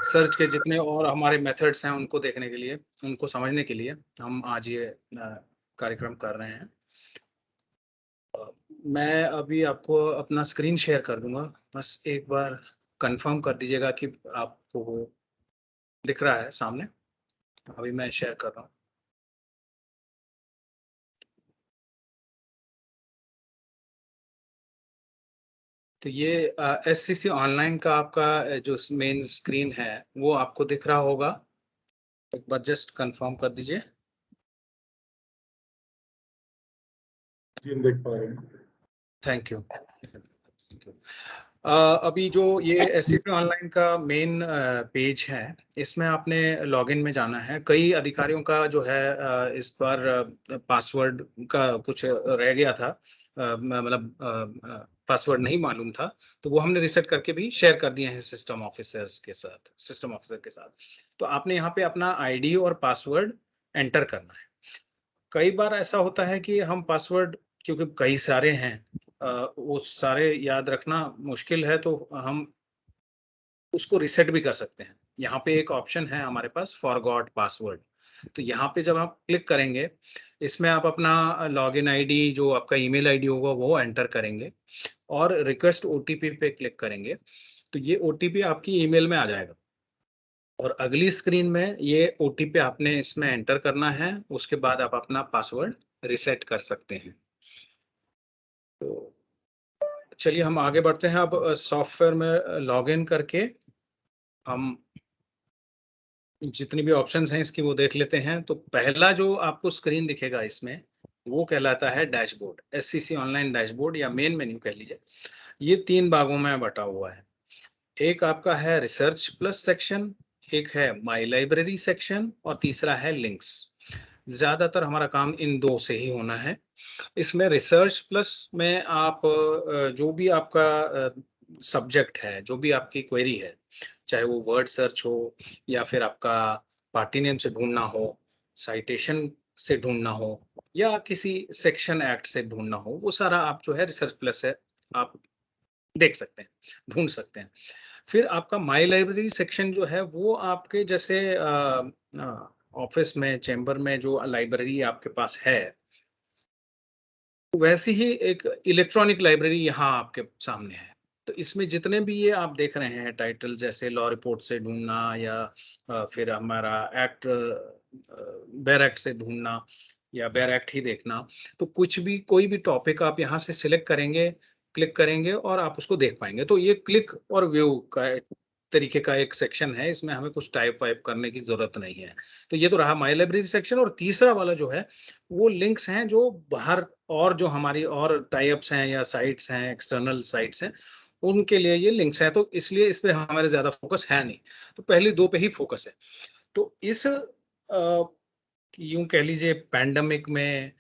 Search के जितने और हमारे मेथड्स हैं उनको देखने के लिए, उनको समझने के लिए हम आज ये कार्यक्रम कर रहे हैं। मैं अभी आपको अपना स्क्रीन शेयर कर दूंगा, बस एक बार कंफर्म कर दीजिएगा कि आपको वो दिख रहा है सामने। अभी मैं शेयर कर रहा हूँ। तो ये एससीसी ऑनलाइन का आपका जो मेन स्क्रीन है वो आपको दिख रहा होगा। एक बार जस्ट कंफर्म कर दीजिए। जी हम देख पा रहे हैं। Thank you. अभी जो ये एससीसी ऑनलाइन का मेन पेज है, इसमें आपने लॉगिन में जाना है। कई अधिकारियों का जो है इस बार पासवर्ड का कुछ रह गया था, मतलब पासवर्ड नहीं मालूम था, तो वो हमने रिसेट करके भी शेयर कर दिए हैं सिस्टम ऑफिसर के साथ। तो आपने यहाँ पे अपना आईडी और पासवर्ड एंटर करना है। कई बार ऐसा होता है कि हम पासवर्ड, क्योंकि कई सारे हैं, वो सारे याद रखना मुश्किल है, तो हम उसको रिसेट भी कर सकते हैं। यहाँ पे एक ऑप्शन है हमारे पास, फॉरगॉट पासवर्ड। तो यहाँ पे जब आप क्लिक करेंगे, इसमें आप अपना लॉगिन आईडी, जो आपका ईमेल आईडी होगा वो एंटर करेंगे और रिक्वेस्ट ओटीपी पे क्लिक करेंगे। तो ये ओटीपी आपकी ईमेल में आ जाएगा और अगली स्क्रीन में ये ओटीपी आपने इसमें एंटर करना है। उसके बाद आप अपना पासवर्ड रिसेट कर सकते हैं। तो चलिए हम आगे बढ़ते हैं। अब सॉफ्टवेयर में लॉगिन करके हम जितनी भी ऑप्शंस हैं इसकी वो देख लेते हैं। तो पहला जो आपको स्क्रीन दिखेगा इसमें, वो कहलाता है डैशबोर्ड, एससीसी ऑनलाइन डैशबोर्ड या मेन मेन्यू कह लीजिए। ये 3 भागों में बटा हुआ है। एक आपका है रिसर्च प्लस सेक्शन, एक है माय लाइब्रेरी सेक्शन और तीसरा है लिंक्स। ज्यादातर हमारा काम इन 2 से ही होना है। इसमें रिसर्च प्लस में आप जो भी आपका सब्जेक्ट है, जो भी आपकी क्वेरी है, चाहे वो वर्ड सर्च हो या फिर आपका पार्टी नेम से ढूंढना हो, साइटेशन से ढूंढना हो या किसी सेक्शन एक्ट से ढूंढना हो, वो सारा आप जो है रिसर्च प्लस है, आप देख सकते हैं, ढूंढ सकते हैं। फिर आपका माई लाइब्रेरी सेक्शन जो है वो आपके जैसे ऑफिस में, चेंबर में जो लाइब्रेरी आपके पास है, वैसी ही एक इलेक्ट्रॉनिक लाइब्रेरी यहाँ आपके सामने है। तो इसमें जितने भी ये आप देख रहे हैं टाइटल, जैसे लॉ रिपोर्ट से ढूंढना या फिर हमारा एक्ट, बेर एक्ट से ढूंढना या बेर एक्ट ही देखना, तो कुछ भी कोई भी टॉपिक आप यहाँ से सिलेक्ट करेंगे, क्लिक करेंगे और आप उसको देख पाएंगे। तो ये क्लिक और व्यू का तरीके का एक सेक्शन है, इसमें हमें कुछ टाइप वाइप करने की जरूरत नहीं है। तो ये तो रहा माई लाइब्रेरी सेक्शन। और तीसरा वाला जो है वो लिंक्स हैं, जो बाहर और जो हमारी और टाइप्स हैं या साइट्स हैं, एक्सटर्नल साइट्स हैं, उनके लिए ये लिंक्स हैं। तो इसलिए इस पे हमारे ज्यादा फोकस है नहीं, तो पहली 2 पे ही फोकस है। तो इस यूं कह लीजिए पैंडेमिक में,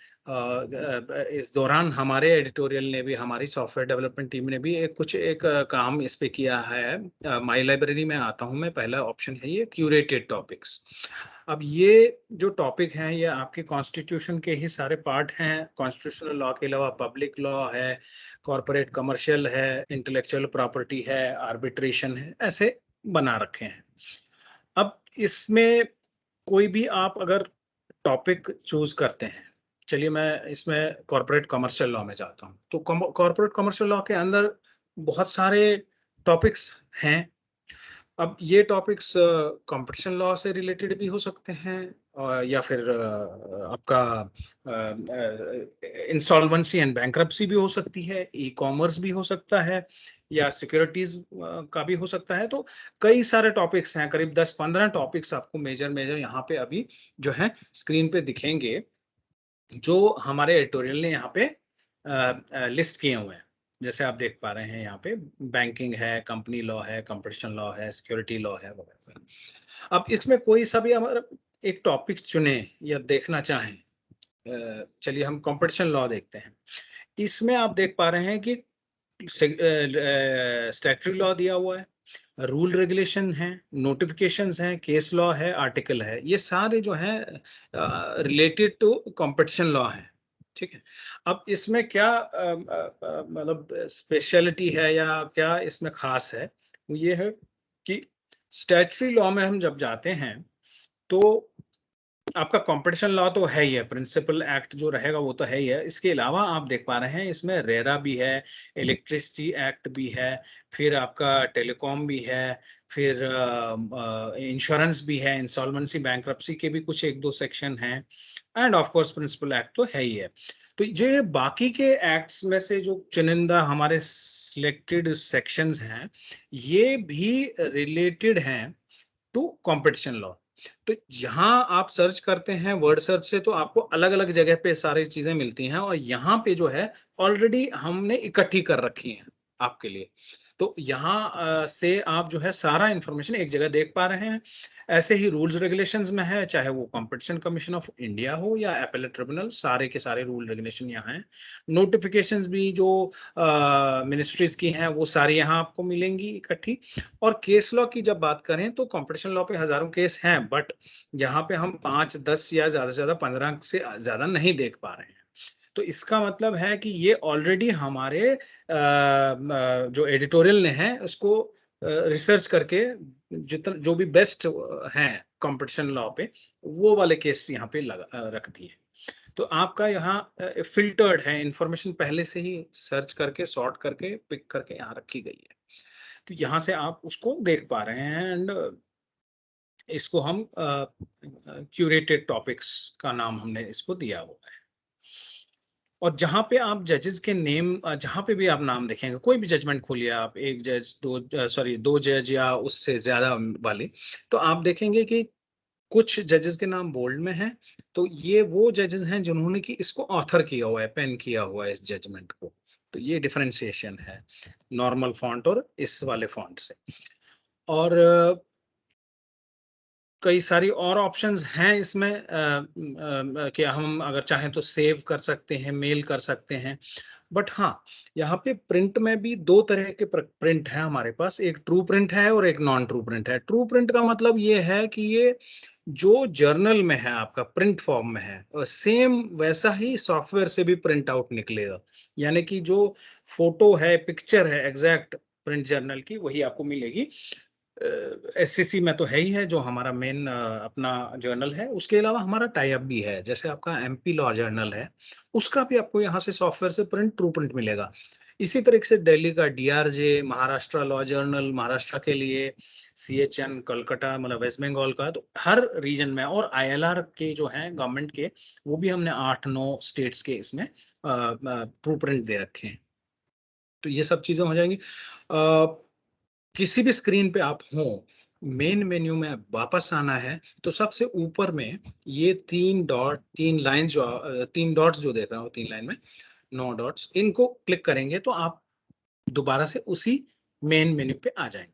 इस दौरान हमारे एडिटोरियल ने भी, हमारी सॉफ्टवेयर डेवलपमेंट टीम ने भी एक काम इस पे किया है। माई लाइब्रेरी में आता हूं मैं, पहला ऑप्शन है ये क्यूरेटेड टॉपिक्स। अब ये जो टॉपिक हैं ये आपके कॉन्स्टिट्यूशन के ही सारे पार्ट हैं। कॉन्स्टिट्यूशनल लॉ के अलावा पब्लिक लॉ है, कॉरपोरेट कमर्शियल है, इंटेलेक्चुअल प्रॉपर्टी है, आर्बिट्रेशन है, ऐसे बना रखे हैं। अब इसमें कोई भी आप अगर टॉपिक चूज करते हैं, चलिए मैं इसमें कॉर्पोरेट कमर्शियल लॉ में जाता हूँ। तो कॉर्पोरेट कमर्शियल लॉ के अंदर बहुत सारे टॉपिक्स हैं। अब ये टॉपिक्स कंपटीशन लॉ से रिलेटेड भी हो सकते हैं, या फिर आपका इंसॉल्वेंसी एंड बैंक्रप्सी भी हो सकती है, ई कॉमर्स भी हो सकता है, या सिक्योरिटीज का भी हो सकता है। तो कई सारे टॉपिक्स हैं, करीब 10-15 टॉपिक्स आपको मेजर मेजर यहाँ पे अभी जो है स्क्रीन पे दिखेंगे, जो हमारे एडिटोरियल ने यहाँ पे लिस्ट किए हुए हैं। जैसे आप देख पा रहे हैं यहाँ पे बैंकिंग है, कंपनी लॉ है, कंपटीशन लॉ है, सिक्योरिटी लॉ है वगैरह। अब इसमें कोई सा भी हमारा एक टॉपिक चुने या देखना चाहें, चलिए हम कंपटीशन लॉ देखते हैं। इसमें आप देख पा रहे हैं कि स्टैट्यूटरी लॉ दिया हुआ है, रूल रेगुलेशन है, नोटिफिकेशंस हैं, केस लॉ है, आर्टिकल है। ये सारे जो हैं रिलेटेड टू कंपटीशन लॉ है। ठीक है। अब इसमें क्या मतलब स्पेशलिटी है या क्या इसमें खास है, वो ये है कि स्टैट्यूटरी लॉ में हम जब जाते हैं तो आपका कंपटीशन लॉ तो है ही है, प्रिंसिपल एक्ट जो रहेगा वो तो है ही है। इसके अलावा आप देख पा रहे हैं इसमें रेरा भी है, इलेक्ट्रिसिटी एक्ट भी है, फिर आपका टेलीकॉम भी है, फिर इंश्योरेंस भी है, इंसॉल्वेंसी बैंक्रप्सी के भी कुछ एक दो सेक्शन हैं, and of course principal act तो है ही है। तो ये बाकी के एक्ट्स में से जो चुनिंदा हमारे सिलेक्टेड सेक्शंस हैं, ये भी रिलेटेड हैं टू कंपटीशन लॉ। तो यहाँ आप सर्च करते हैं वर्ड सर्च से तो आपको अलग अलग जगह पे सारी चीजें मिलती हैं, और यहाँ पे जो है ऑलरेडी हमने इकट्ठी कर रखी हैं आपके लिए। तो यहाँ से आप जो है सारा इंफॉर्मेशन एक जगह देख पा रहे हैं। ऐसे ही रूल्स रेगुलेशंस में है, चाहे वो कंपटीशन कमीशन ऑफ इंडिया हो या एपेलेट ट्रिब्यूनल, सारे के सारे रूल रेगुलेशन यहाँ हैं। नोटिफिकेशंस भी जो मिनिस्ट्रीज की हैं वो सारी यहाँ आपको मिलेंगी इकट्ठी। और केस लॉ की जब बात करें तो कंपटीशन लॉ पे हजारों केस हैं, बट यहाँ पे हम 5-10 या ज्यादा से ज्यादा 15 से ज्यादा नहीं देख पा रहे हैं। तो इसका मतलब है कि ये ऑलरेडी हमारे जो एडिटोरियल ने है उसको रिसर्च करके जितना जो भी बेस्ट हैं कंपटीशन लॉ पे, वो वाले केस यहाँ पे रख दिए। तो आपका यहाँ फिल्टर्ड है इंफॉर्मेशन, पहले से ही सर्च करके सॉर्ट करके पिक करके यहाँ रखी गई है। तो यहाँ से आप उसको देख पा रहे हैं, एंड इसको हम क्यूरेटेड टॉपिक्स का नाम हमने इसको दिया हुआ है। और जहां पे आप जजेस के नेम, जहां पे भी आप नाम देखेंगे, कोई भी जजमेंट खोलिए आप, एक जज, दो जज या उससे ज्यादा वाले, तो आप देखेंगे कि कुछ जजेस के नाम बोल्ड में हैं। तो ये वो जजेस हैं जिन्होंने कि इसको ऑथर किया हुआ है, पेन किया हुआ है इस जजमेंट को। तो ये डिफरेंशिएशन है नॉर्मल फॉन्ट और इस वाले फॉन्ट से। और कई सारी और ऑप्शंस हैं इसमें, कि हम अगर चाहें तो सेव कर सकते हैं, मेल कर सकते हैं। बट हाँ, यहाँ पे प्रिंट में भी दो तरह के प्रिंट है हमारे पास, एक ट्रू प्रिंट है और एक नॉन ट्रू प्रिंट है। ट्रू प्रिंट का मतलब ये है कि ये जो जर्नल में है आपका प्रिंट फॉर्म में है, और सेम वैसा ही सॉफ्टवेयर से भी प्रिंट आउट निकलेगा। यानी कि जो फोटो है, पिक्चर है एग्जैक्ट प्रिंट जर्नल की, वही आपको मिलेगी। एससीसी में तो है ही है जो हमारा मेन अपना जर्नल है। उसके अलावा हमारा टाई अप भी है, जैसे आपका एमपी लॉ जर्नल है, उसका भी आपको यहाँ से सॉफ्टवेयर से प्रिंट ट्रू प्रिंट मिलेगा। इसी तरीके से दिल्ली का डीआरजे, महाराष्ट्र लॉ जर्नल महाराष्ट्र के लिए, सीएचएन कलकत्ता मतलब वेस्ट बंगाल का, तो हर रीजन में, और आईएलआर के जो हैं गवर्नमेंट के, वो भी हमने 8-9 स्टेट्स के इसमें ट्रू प्रिंट दे रखे हैं। तो ये सब चीजें हो जाएंगी। किसी भी स्क्रीन पे आप हो, मेन मेन्यू में वापस आना है तो सबसे ऊपर में ये 3 लाइंस जो 3 डॉट्स जो देख रहा हूँ, 3 लाइन में 9 डॉट्स, इनको क्लिक करेंगे तो आप दोबारा से उसी मेन मेन्यू पे आ जाएंगे।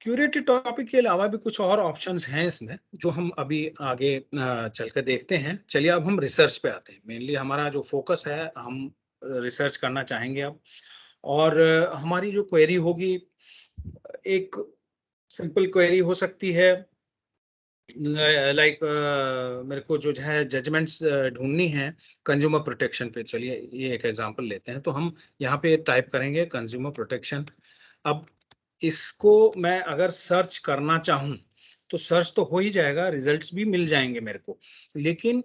क्यूरेटेड टॉपिक के अलावा भी कुछ और ऑप्शंस हैं इसमें जो हम अभी आगे चल कर देखते हैं। चलिए अब हम रिसर्च पे आते हैं। मेनली हमारा जो फोकस है, हम रिसर्च करना चाहेंगे अब। और हमारी जो क्वेरी होगी, एक सिंपल क्वेरी हो सकती है, लाइक मेरे को जो है जजमेंट्स ढूंढनी है कंज्यूमर प्रोटेक्शन पे। चलिए ये एक एग्जांपल लेते हैं, तो हम यहाँ पे टाइप करेंगे कंज्यूमर प्रोटेक्शन। अब इसको मैं अगर सर्च करना चाहूँ तो सर्च तो हो ही जाएगा, रिजल्ट्स भी मिल जाएंगे मेरे को, लेकिन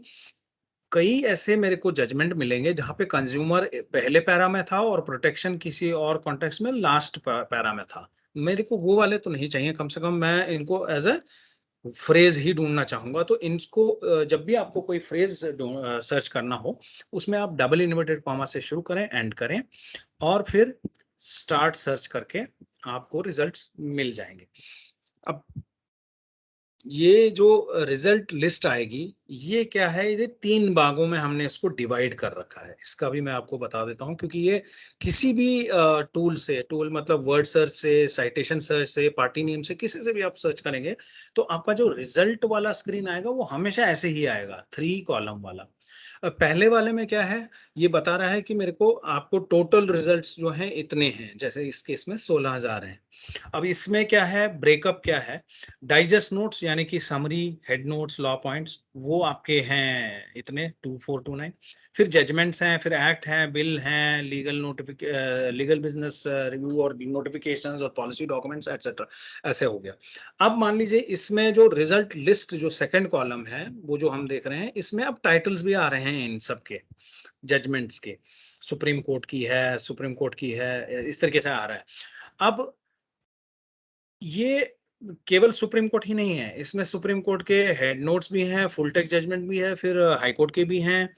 कई ऐसे मेरे को जजमेंट मिलेंगे जहां पे कंज्यूमर पहले पैरा में था और प्रोटेक्शन किसी और कॉन्टेक्स्ट में लास्ट पैरा में था। मेरे को वो वाले तो नहीं चाहिए, कम से कम मैं इनको एज ए फ्रेज ही ढूंढना चाहूंगा। तो इनको जब भी आपको कोई फ्रेज सर्च करना हो, उसमें आप डबल इन्वर्टेड कॉमा से शुरू करें, एंड करें, और फिर स्टार्ट सर्च करके आपको रिजल्ट्स मिल जाएंगे। अब ये जो रिजल्ट लिस्ट आएगी, ये क्या है, ये 3 भागों में हमने इसको डिवाइड कर रखा है। इसका भी मैं आपको बता देता हूं, क्योंकि ये किसी भी टूल से, टूल मतलब वर्ड सर्च से, साइटेशन सर्च से, पार्टी नेम से, किसी से भी आप सर्च करेंगे तो आपका जो रिजल्ट वाला स्क्रीन आएगा वो हमेशा ऐसे ही आएगा, 3 कॉलम वाला। पहले वाले में क्या है, ये बता रहा है कि मेरे को आपको टोटल रिजल्ट्स जो हैं इतने हैं, जैसे इस केस में 16,000 हैं। अब इसमें क्या है, ब्रेकअप क्या है, डाइजेस्ट नोट्स यानी कि summary, head notes, law points, वो आपके हैं इतने 2429। फिर जजमेंट्स हैं, फिर एक्ट हैं, बिल हैं, लीगल बिजनेस रिव्यू और नोटिफिकेशंस और पॉलिसी डॉक्यूमेंट्स एटसेट्रा, ऐसे हो गया। अब मान लीजिए इसमें जो रिजल्ट लिस्ट जो सेकंड कॉलम है, वो जो हम देख रहे हैं, इसमें अब टाइटल्स भी आ रहे हैं इन सब के, जजमेंट्स के, सुप्रीम कोर्ट की है, सुप्रीम कोर्ट की है, इस तरीके से आ रहा है। अब ये केवल सुप्रीम कोर्ट ही नहीं है, इसमें सुप्रीम कोर्ट के हेड नोट्स भी हैं, फुल टेक्स्ट जजमेंट भी है, फिर हाई कोर्ट के भी हैं,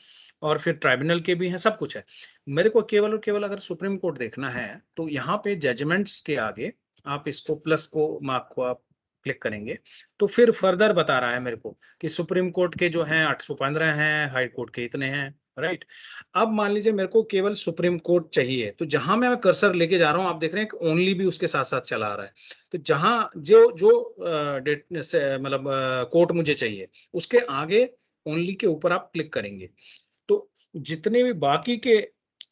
और फिर ट्राइब्यूनल के भी हैं, सब कुछ है। मेरे को केवल और केवल अगर सुप्रीम कोर्ट देखना है, तो यहाँ पे जजमेंट्स के आगे आप इसको प्लस को मार्क को आप क्लिक करेंगे, तो फिर फर्दर बता रहा है मेरे को कि सुप्रीम कोर्ट के जो हैं 815 हैं, हाई कोर्ट के इतने हैं, राइट। अब मान लीजिए मेरे को केवल सुप्रीम कोर्ट चाहिए, तो जहां मैं कर्सर लेके जा रहा हूं, आप देख रहे हैं कि ओनली भी उसके साथ साथ चला आ रहा है। तो जहां जो जो डेट से मतलब कोर्ट मुझे चाहिए, उसके आगे ओनली के ऊपर आप क्लिक करेंगे, तो जितने भी बाकी के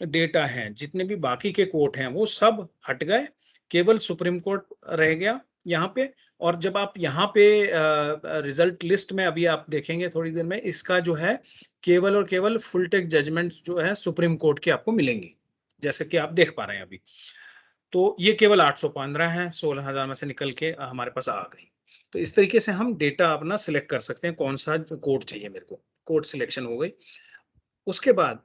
डेटा हैं, जितने भी बाकी के कोर्ट हैं, वो सब हट गए, केवल सुप्रीम कोर्ट रह गया यहाँ पे। और जब आप यहाँ पे रिजल्ट लिस्ट में अभी आप देखेंगे थोड़ी देर में, इसका जो है केवल और केवल फुल टेक्स्ट जजमेंट जो है सुप्रीम कोर्ट के आपको मिलेंगे, जैसे कि आप देख पा रहे हैं अभी। तो ये केवल 815 है, 16,000 में से निकल के हमारे पास आ गई। तो इस तरीके से हम डेटा अपना सिलेक्ट कर सकते हैं, कौन सा कोड चाहिए मेरे को। कोड सिलेक्शन हो गई। उसके बाद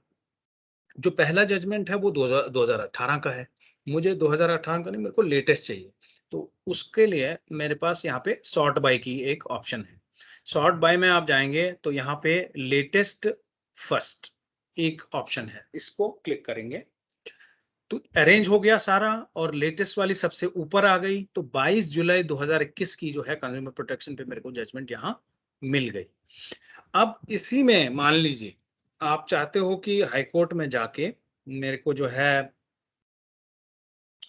जो पहला जजमेंट है वो 2018 का है, मुझे 2018 का नहीं, मेरे को लेटेस्ट चाहिए। तो उसके लिए मेरे पास यहाँ पे सॉर्ट बाय की एक ऑप्शन है। सॉर्ट बाय में आप जाएंगे तो यहाँ पे लेटेस्ट फर्स्ट एक ऑप्शन है, इसको क्लिक करेंगे तो अरेंज हो गया सारा, और लेटेस्ट वाली सबसे ऊपर आ गई। तो 22 जुलाई 2021 की जो है कंज्यूमर प्रोटेक्शन पे मेरे को जजमेंट यहाँ मिल गई। अब इसी में मान लीजिए आप चाहते हो कि हाई कोर्ट में जाके मेरे को जो है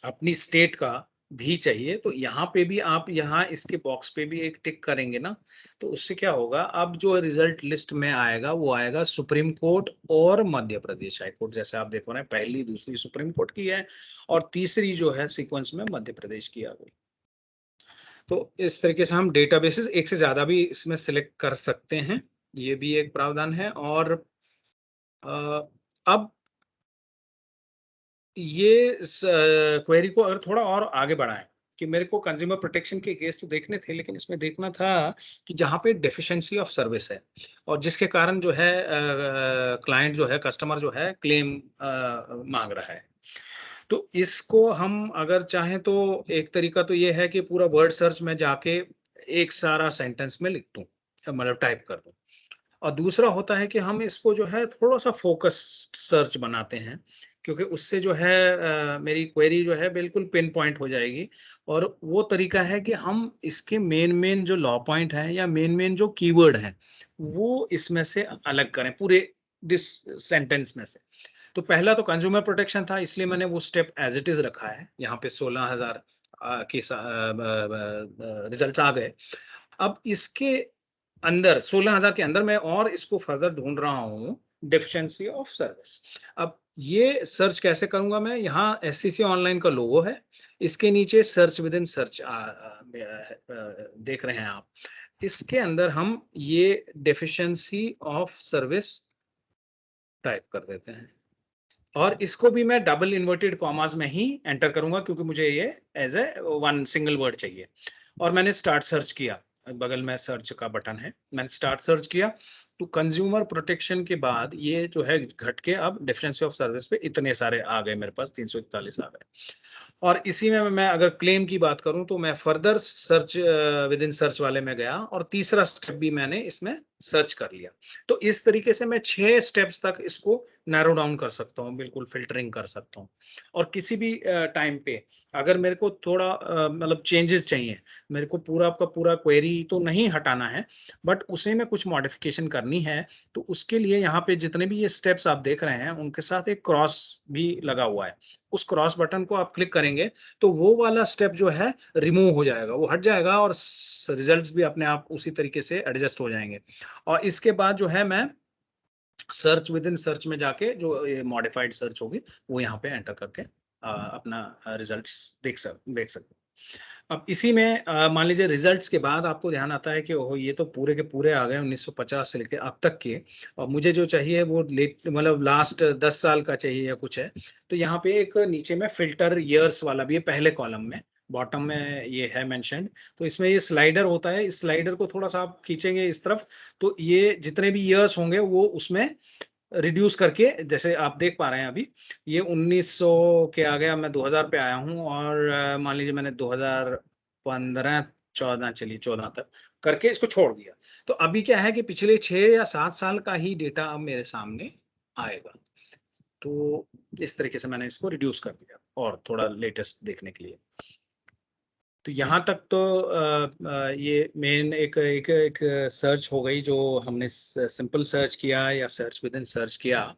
अपनी स्टेट का भी चाहिए, तो यहाँ पे भी आप यहाँ इसके बॉक्स पे भी एक टिक करेंगे ना, तो उससे क्या होगा, अब जो रिजल्ट लिस्ट में आएगा वो आएगा सुप्रीम कोर्ट और मध्य प्रदेश हाई कोर्ट। जैसे आप देखो ना, पहली दूसरी सुप्रीम कोर्ट की है, और तीसरी जो है सीक्वेंस में मध्य प्रदेश की आ गई। तो इस तरीके से हम डेटाबेसेस एक से ज्यादा भी इसमें सिलेक्ट कर सकते हैं, ये भी एक प्रावधान है। और अब ये क्वेरी को अगर थोड़ा और आगे बढ़ाएं, कि मेरे को कंज्यूमर प्रोटेक्शन के केस तो देखने थे, लेकिन इसमें देखना था कि जहाँ पे डेफिशिएंसी ऑफ सर्विस है, और जिसके कारण जो है क्लाइंट जो है, कस्टमर जो है, क्लेम मांग रहा है। तो इसको हम अगर चाहें तो एक तरीका तो ये है कि पूरा वर्ड सर्च में जाके एक सारा सेंटेंस में लिख दूं, मतलब टाइप कर दूं। और दूसरा होता है कि हम इसको जो है थोड़ा-सा फ़ोकस्ड सर्च बनाते हैं, क्योंकि उससे जो है मेरी क्वेरी जो है बिल्कुल पिन पॉइंट हो जाएगी। और वो तरीका है कि हम इसके मेन-मेन जो लॉ पॉइंट हैं या मेन-मेन जो कीवर्ड हैं, वो इसमें से अलग करें पूरे दिस सेंटेंस में से। तो पहला तो कंज्यूमर प्रोटेक्शन था, इसलिए मैंने वो स्टेप एज़ इट इज़ रखा है। यहाँ पे 16,000 के रिजल्ट्स आ गए। अब इसके अंदर 16,000 के अंदर मैं और इसको फर्दर ढूंढ रहा हूँ, डेफिशिएंसी ऑफ सर्विस। अब ये सर्च कैसे करूंगा मैं, यहाँ एससीसी ऑनलाइन का लोगो है, इसके नीचे सर्च विद इन सर्च देख रहे हैं आप। इसके अंदर हम ये डेफिशिएंसी ऑफ सर्विस टाइप कर देते हैं, और इसको भी मैं डबल इन्वर्टेड कॉमास में ही एंटर करूंगा, क्योंकि मुझे ये as a one single word चाहिए। और मैंने स्टार्ट सर्च किया, बगल में सर्च का बटन है, मैंने स्टार्ट सर्च किया, तो कंज्यूमर प्रोटेक्शन के बाद ये जो है घट के अब डेफिशिएंसी ऑफ सर्विस पे इतने सारे आ गए, मेरे पास 341 आ गए। और इसी में मैं अगर क्लेम की बात करूं, तो मैं further search with in search वाले में गया, और तीसरा स्टेप भी मैंने इसमें सर्च कर लिया। तो इस तरीके से मैं 6 स्टेप्स तक इसको नैरो डाउन कर सकता हूँ, बिल्कुल फिल्टरिंग कर सकता हूँ। और किसी भी टाइम पे अगर मेरे को थोड़ा मतलब चेंजेस चाहिए, मेरे को पूरा का पूरा क्वेरी तो नहीं हटाना है, बट उसे में कुछ मॉडिफिकेशन करनी है, तो उसके लिए यहाँ पे जितने भी ये स्टेप्स आप देख रहे हैं, उनके साथ एक क्रॉस भी लगा हुआ है। उस क्रॉस बटन को आप क्लिक करेंगे, तो वो वाला स्टेप जो है रिमूव हो जाएगा, वो हट जाएगा, और रिजल्ट्स भी अपने आप उसी तरीके से एडजस्ट हो जाएंगे। और इसके बाद जो है मैं सर्च विद इन सर्च में जाके जो ये मॉडिफाइड सर्च होगी वो यहाँ पे एंटर करके अपना रिजल्ट्स देख सकते। अब इसी में मान लीजिए रिजल्ट्स के बाद आपको ध्यान आता है कि ओहो ये तो पूरे के पूरे आ गए 1950 से लेके अब तक के, और मुझे जो चाहिए वो लेट मतलब लास्ट 10 साल का चाहिए या कुछ है। तो यहाँ पे एक नीचे में फिल्टर ईयर्स वाला भी है पहले कॉलम में, बॉटम में ये है मेंशन्ड। तो इसमें ये स्लाइडर होता है, इस स्लाइडर को थोड़ा-सा आप खींचेंगे इस तरफ, तो ये जितने भी ईयर्स होंगे वो उसमें रिड्यूस करके, जैसे आप देख पा रहे हैं अभी ये 1900 के आ गया, मैं 2000 पे आया हूँ और मान लीजिए मैंने 2015-14 चलिए 14 तक करके इसको छोड़ दिया। तो अभी क्या है कि पिछले 6 या 7 साल का ही डेटा अब मेरे सामने आएगा। तो इस तरीके से मैंने इसको रिड्यूस कर दिया और थोड़ा लेटेस्ट देखने के लिए। तो यहाँ तक तो ये मेन एक सर्च हो गई जो हमने सिंपल सर्च किया या सर्च विद इन सर्च किया।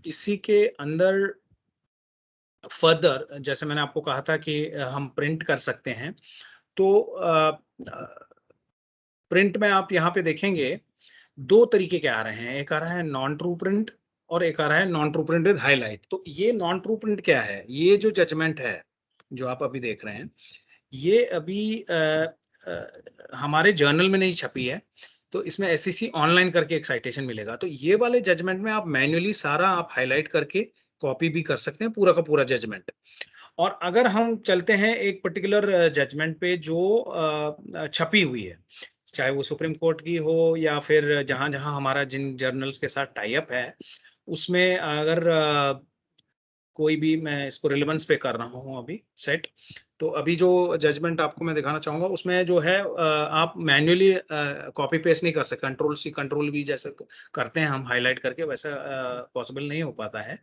इसी के अंदर फर्दर जैसे मैंने आपको कहा था कि हम प्रिंट कर सकते हैं। तो प्रिंट में आप यहाँ पे देखेंगे 2 तरीके के आ रहे हैं, एक आ रहा है नॉन ट्रू प्रिंट और एक आ रहा है non true print with highlight. तो ये नॉन ट्रू प्रिंट क्या है? ये जो जजमेंट है, जो आप अभी देख रहे हैं, ये अभी हमारे जर्नल में नहीं छपी है, तो इसमें एससीसी ऑनलाइन करके एक साइटेशन मिलेगा। तो ये वाले जजमेंट में आप मैन्युअली सारा आप हाइलाइट करके कॉपी भी कर सकते हैं, पूरा का पूरा जजमेंट। और अगर हम चलते हैं एक पर्टिकुलर जजमेंट पे जो छपी हुई है, चाहे वो सुप्रीम कोर्ट की हो या फिर जहाँ-जहाँ हमारा जिन जर्नल्स के साथ टाई अप है, उसमें अगर कोई भी, मैं इसको रिलेवेंस पे कर रहा हूँ अभी सेट। तो अभी जो जजमेंट आपको मैं दिखाना चाहूँगा उसमें जो है आप मैन्युअली कॉपी पेस्ट नहीं कर सकते, कंट्रोल सी कंट्रोल वी जैसे करते हैं हम हाइलाइट करके, वैसा पॉसिबल नहीं हो पाता है।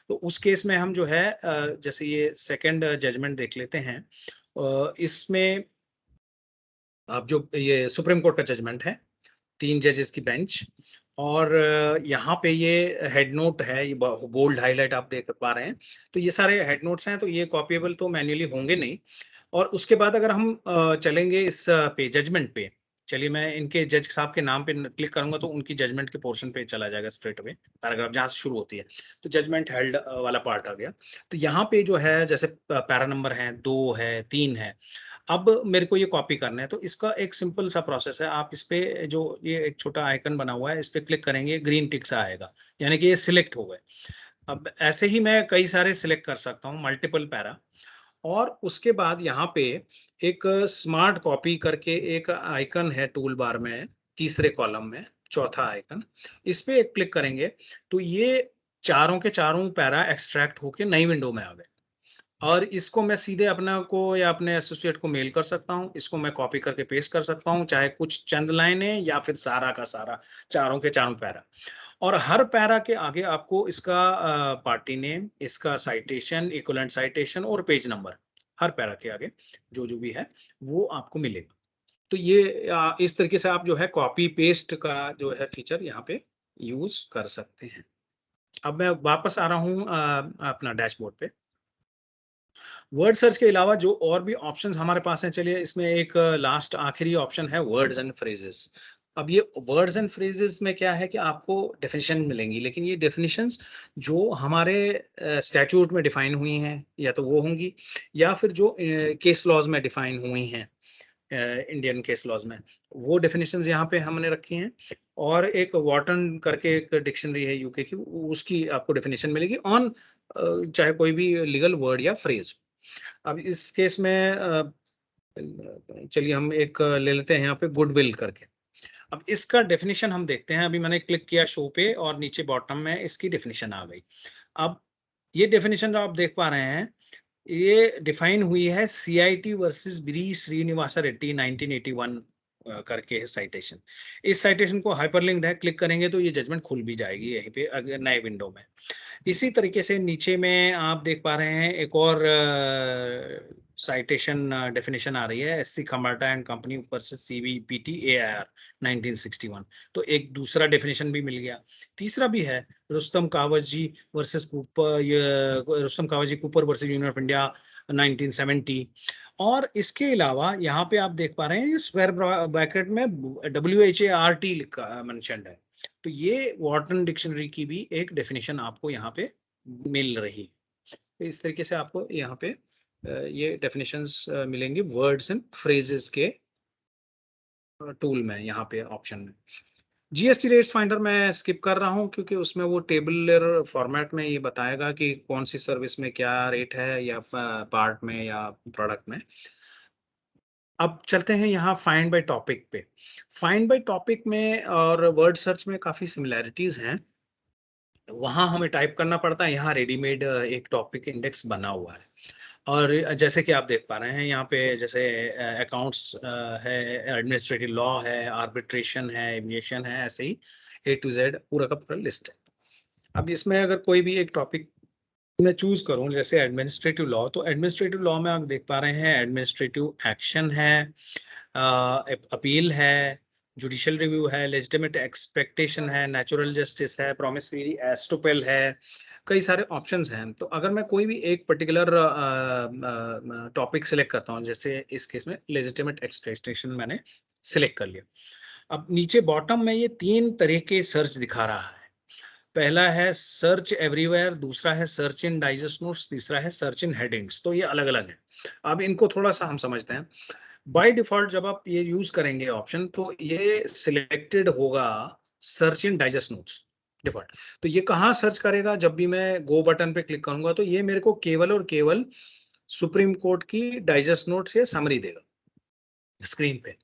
तो उस केस में हम जो है जैसे ये सेकंड जजमेंट देख लेते हैं। इसमें अब जो ये सुप्रीम कोर्ट का जजमेंट है, 3 जजेस की बेंच, और यहाँ पे ये हेड नोट है, ये बोल्ड हाइलाइट आप देख पा रहे हैं। तो ये सारे हेड नोट्स हैं, तो ये कॉपीएबल तो मैन्युअली होंगे नहीं। और उसके बाद अगर हम चलेंगे इस पे जजमेंट पे, चलिए मैं इनके जज साहब के नाम पे क्लिक करूंगा तो उनकी जजमेंट के पोर्शन पे चला जाएगा स्ट्रेट अवे, पैराग्राफ जहां से शुरू होती है। तो जजमेंट हेल्ड वाला पार्ट आ गया। तो यहाँ पे जो है जैसे पैरा नंबर है, 2 है, 3 है। अब मेरे को ये कॉपी करना है, तो इसका एक सिंपल सा प्रोसेस है। आप इस पे जो ये एक छोटा आइकन बना हुआ है, इस पे क्लिक करेंगे, ग्रीन टिक सा आएगा, यानी कि ये सिलेक्ट हो गए। अब ऐसे ही मैं कई सारे सिलेक्ट कर सकता हूँ, मल्टीपल पैरा। और उसके बाद यहाँ पे एक स्मार्ट कॉपी करके एक आइकन है टूल बार में, तीसरे कॉलम में, चौथा आइकन। इस पे एक क्लिक करेंगे तो ये चारों के चारों पैरा एक्सट्रैक्ट होके नई विंडो में आ गए। और इसको मैं सीधे अपना को या अपने एसोसिएट को मेल कर सकता हूँ। इसको मैं कॉपी करके पेस्ट कर सकता हूँ, चाहे कुछ चंद लाइनें या फिर सारा का सारा, चारों के चारों पैरा। और हर पैरा के आगे आपको इसका पार्टी नेम, इसका साइटेशन, इक्विवेलेंट साइटेशन और पेज नंबर, हर पैरा के आगे जो भी है वो आपको मिलेगा। तो ये इस तरीके से आप जो है कॉपी पेस्ट का जो है फीचर यहाँ पे यूज कर सकते हैं। अब मैं वापस आ रहा हूँ अपना डैशबोर्ड पे। वर्ड सर्च के अलावा जो और भी ऑप्शंस हमारे पास हैं, चलिए इसमें एक लास्ट आखिरी ऑप्शन है वर्ड्स एंड फ्रेजेस। अब ये वर्ड्स एंड फ्रेजेस में क्या है कि आपको डेफिनेशन मिलेंगी, लेकिन ये डेफिनेशंस जो हमारे स्टैट्यूट में डिफाइन हुई हैं या तो वो होंगी, या फिर जो केस लॉज में डिफाइन हुई हैं, इंडियन केस लॉज में, वो डेफिनेशंस यहाँ पे हमने रखी हैं। और एक वॉटन करके एक डिक्शनरी है यूके की, उसकी आपको डेफिनेशन मिलेगी ऑन चाहे कोई भी लीगल वर्ड या फ्रेज। अब इस केस में चलिए हम एक ले लेते हैं यहाँ पे गुडविल करके। अब इसका डेफिनेशन हम देखते हैं। अभी मैंने क्लिक किया शो पे और नीचे बॉटम में इसकी डेफिनेशन आ गई। अब ये डेफिनेशन जो आप देख पा रहे हैं, ये डिफाइन हुई है सीआईटी वर्सेस ब्री श्रीनिवासा रेड्डी 1981 करके है साइटेशन। इस साइटेशन को हाइपरलिंक्ड है, क्लिक करेंगे तो ये जजमेंट खुल भी जाएगी यहीं पे नए विंडो में। इसी तरीके से नीचे में आप देख पा रहे हैं एक और साइटेशन डेफिनेशन आ रही है, SC Khambata and company versus CVPT AIR 1961। तो एक दूसरा डेफिनेशन भी मिल गया। तीसरा भी है Rustom Cavasjee versus Cooper, Rustom Cavasjee Cooper versus union of India 1970। और इसके अलावा यहाँ पे आप देख पा रहे हैं स्क्वायर ब्रैकेट में WHART लिखा मेंशन्ड है। तो ये वॉर्टन डिक्शनरी की भी एक डेफिनेशन आपको यहाँ पे मिल रही है। तो इस तरीके से आपको यहाँ पे ये डेफिनेशंस मिलेंगे वर्ड्स एंड फ्रेजेस के टूल में, यहाँ पे ऑप्शन में। जीएसटी रेट्स फाइंडर मैं स्किप कर रहा हूँ क्योंकि उसमें वो टेबलर फॉर्मेट में ये बताएगा कि कौन सी सर्विस में क्या रेट है, या पार्ट में या प्रोडक्ट में। अब चलते हैं यहाँ फाइंड बाय टॉपिक पे। फाइंड बाय टॉपिक में और वर्ड सर्च में काफी सिमिलैरिटीज हैं। वहां हमें टाइप करना पड़ता है, यहाँ रेडीमेड एक टॉपिक इंडेक्स बना हुआ है। और जैसे कि आप देख पा रहे हैं यहाँ पे, जैसे अकाउंट्स है, एडमिनिस्ट्रेटिव लॉ है, आर्बिट्रेशन है, एविएशन है, ऐसे ही A to Z पूरा का पूरा लिस्ट है। अब इसमें अगर कोई भी एक टॉपिक मैं चूज करूं, जैसे एडमिनिस्ट्रेटिव लॉ, तो एडमिनिस्ट्रेटिव लॉ में आप देख पा रहे हैं एडमिनिस्ट्रेटिव एक्शन है, अपील है, जुडिशियल रिव्यू है, लेजिटिमेट एक्सपेक्टेशन है, नेचुरल जस्टिस है, प्रोमिसरी एस्टोपेल है, कई सारे ऑप्शंस हैं। तो अगर मैं कोई भी एक पर्टिकुलर टॉपिक सिलेक्ट करता हूं, जैसे इस केस में लेजिटिमेट एक्सपेक्टेशन मैंने सिलेक्ट कर लिया, अब नीचे बॉटम में ये 3 तरह के सर्च दिखा रहा है। पहला है सर्च एवरीवेयर, दूसरा है सर्च इन डाइजेस्ट नोट्स, तीसरा है सर्च इन हेडिंग्स। तो ये अलग अलग है। अब इनको थोड़ा सा हम समझते हैं। बाय डिफॉल्ट जब आप ये यूज करेंगे ऑप्शन, तो ये सिलेक्टेड होगा search in digest notes default. तो ये कहाँ सर्च करेगा? जब भी मैं गो बटन पे क्लिक करूंगा तो ये मेरे को केवल और केवल सुप्रीम कोर्ट की डाइजेस्ट नोट्स या समरी देगा स्क्रीन पे।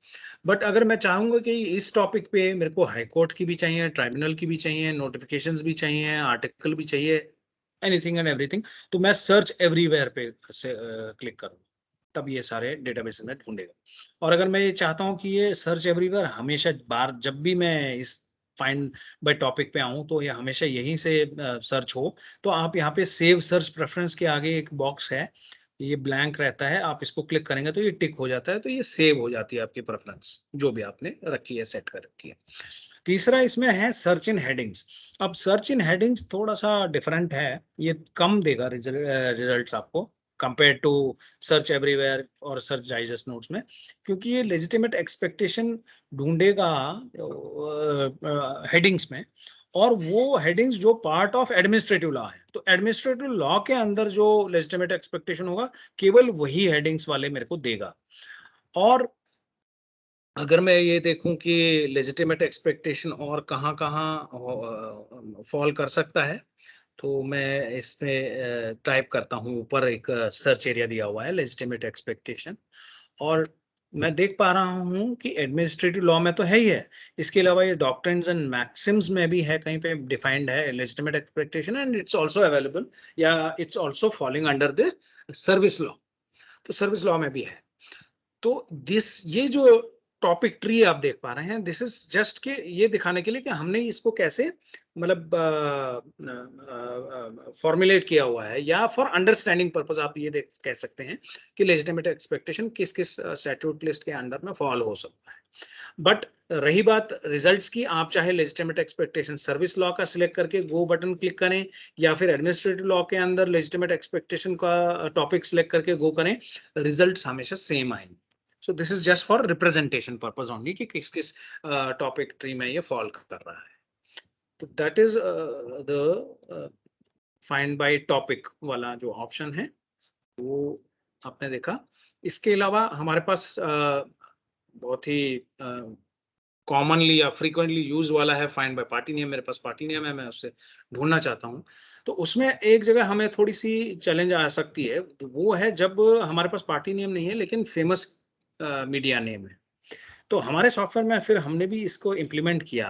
बट अगर मैं चाहूंगा कि इस टॉपिक पे मेरे को हाई कोर्ट की भी चाहिए, ट्राइब्यूनल की भी चाहिए, नोटिफिकेशंस भी चाहिए, आर्टिकल भी चाहिए, एनीथिंग एंड एवरीथिंग, तो मैं सर्च एवरीवेयर पे से क्लिक करूँ, तब ये सारे डेटाबेस में ढूंढेगा। और अगर मैं ये चाहता हूँ कि ये सर्च एवरीवेयर हमेशा बार जब भी मैं इस फाइंड बाय टॉपिक पे आऊं तो ये हमेशा यहीं से सर्च हो, तो आप यहाँ पे सेव सर्च प्रेफरेंस के आगे एक बॉक्स है, ये ब्लैंक रहता है, आप इसको क्लिक करेंगे तो ये टिक हो जाता है, तो ये सेव हो जाती है आपकी प्रेफरेंस जो भी आपने रखी है, सेट कर रखी है। तीसरा इसमें है सर्च इन हेडिंग्स। अब सर्च इन हेडिंग्स थोड़ा सा डिफरेंट है, ये कम देगा रिजल्ट्स आपको कंपेयर टू सर्च एवरीवेयर और सर्च डाइजेस्ट नोट्स में, क्योंकि ये लेजिटिमेट एक्सपेक्टेशन ढूंढेगा हेडिंग्स में, और वो हेडिंग्स जो पार्ट ऑफ एडमिनिस्ट्रेटिव लॉ है। तो एडमिनिस्ट्रेटिव लॉ के अंदर जो लेजिटिमेट एक्सपेक्टेशन होगा, केवल वही हेडिंग्स वाले मेरे को देगा। और अगर मैं ये देखूं कि लेजिटिमेट एक्सपेक्टेशन और कहाँ कहाँ फॉल कर सकता है, तो मैं इसमें टाइप करता हूँ, ऊपर एक सर्च एरिया दिया हुआ है लेजिटिमेट एक्सपेक्टेशन, और मैं देख पा रहा हूँ कि एडमिनिस्ट्रेटिव लॉ में तो है ही है, इसके अलावा ये डॉक्ट्रिन्स एंड मैक्सिम्स में भी है, कहीं पे डिफाइंड है legitimate expectation, and it's also available, या it's also falling under the service law. तो सर्विस लॉ में भी है। तो ये जो टॉपिक ट्री आप देख पा रहे हैं, दिस इज जस्ट के ये दिखाने के लिए कि हमने इसको कैसे मतलब फॉर्मुलेट किया हुआ है, या फॉर अंडरस्टैंडिंग पर्पस आप ये देख कह सकते हैं कि लेजिटिमेट एक्सपेक्टेशन किस किस स्टैट्यूट लिस्ट के अंडर में फॉल हो सकता है। बट रही बात रिजल्ट्स की, आप चाहे लेजिटिमेट एक्सपेक्टेशन सर्विस लॉ का सिलेक्ट करके गो बटन क्लिक करें, या फिर एडमिनिस्ट्रेटिव लॉ के अंदर लेजिटिमेट एक्सपेक्टेशन का टॉपिक सिलेक्ट करके गो करें, रिजल्ट्स हमेशा सेम आएंगे। So this is just for representation purpose only कि किस किस टॉपिक ट्री में ये फॉल कर रहा है। तो that is the find by topic वाला जो ऑप्शन है वो आपने देखा। इसके अलावा हमारे पास बहुत ही कॉमनली या फ्रीक्वेंटली यूज वाला है फाइंड बाय पार्टी नेम। मेरे पास पार्टी नेम है, मैं उससे ढूंढना चाहता हूँ, तो उसमें एक जगह हमें थोड़ी सी चैलेंज आ सकती है, तो वो है जब हमारे पास पार्टी नेम नहीं है लेकिन फेमस मीडिया नेम है। तो हमारे सॉफ्टवेयर में फिर हमने भी इसको इम्प्लीमेंट किया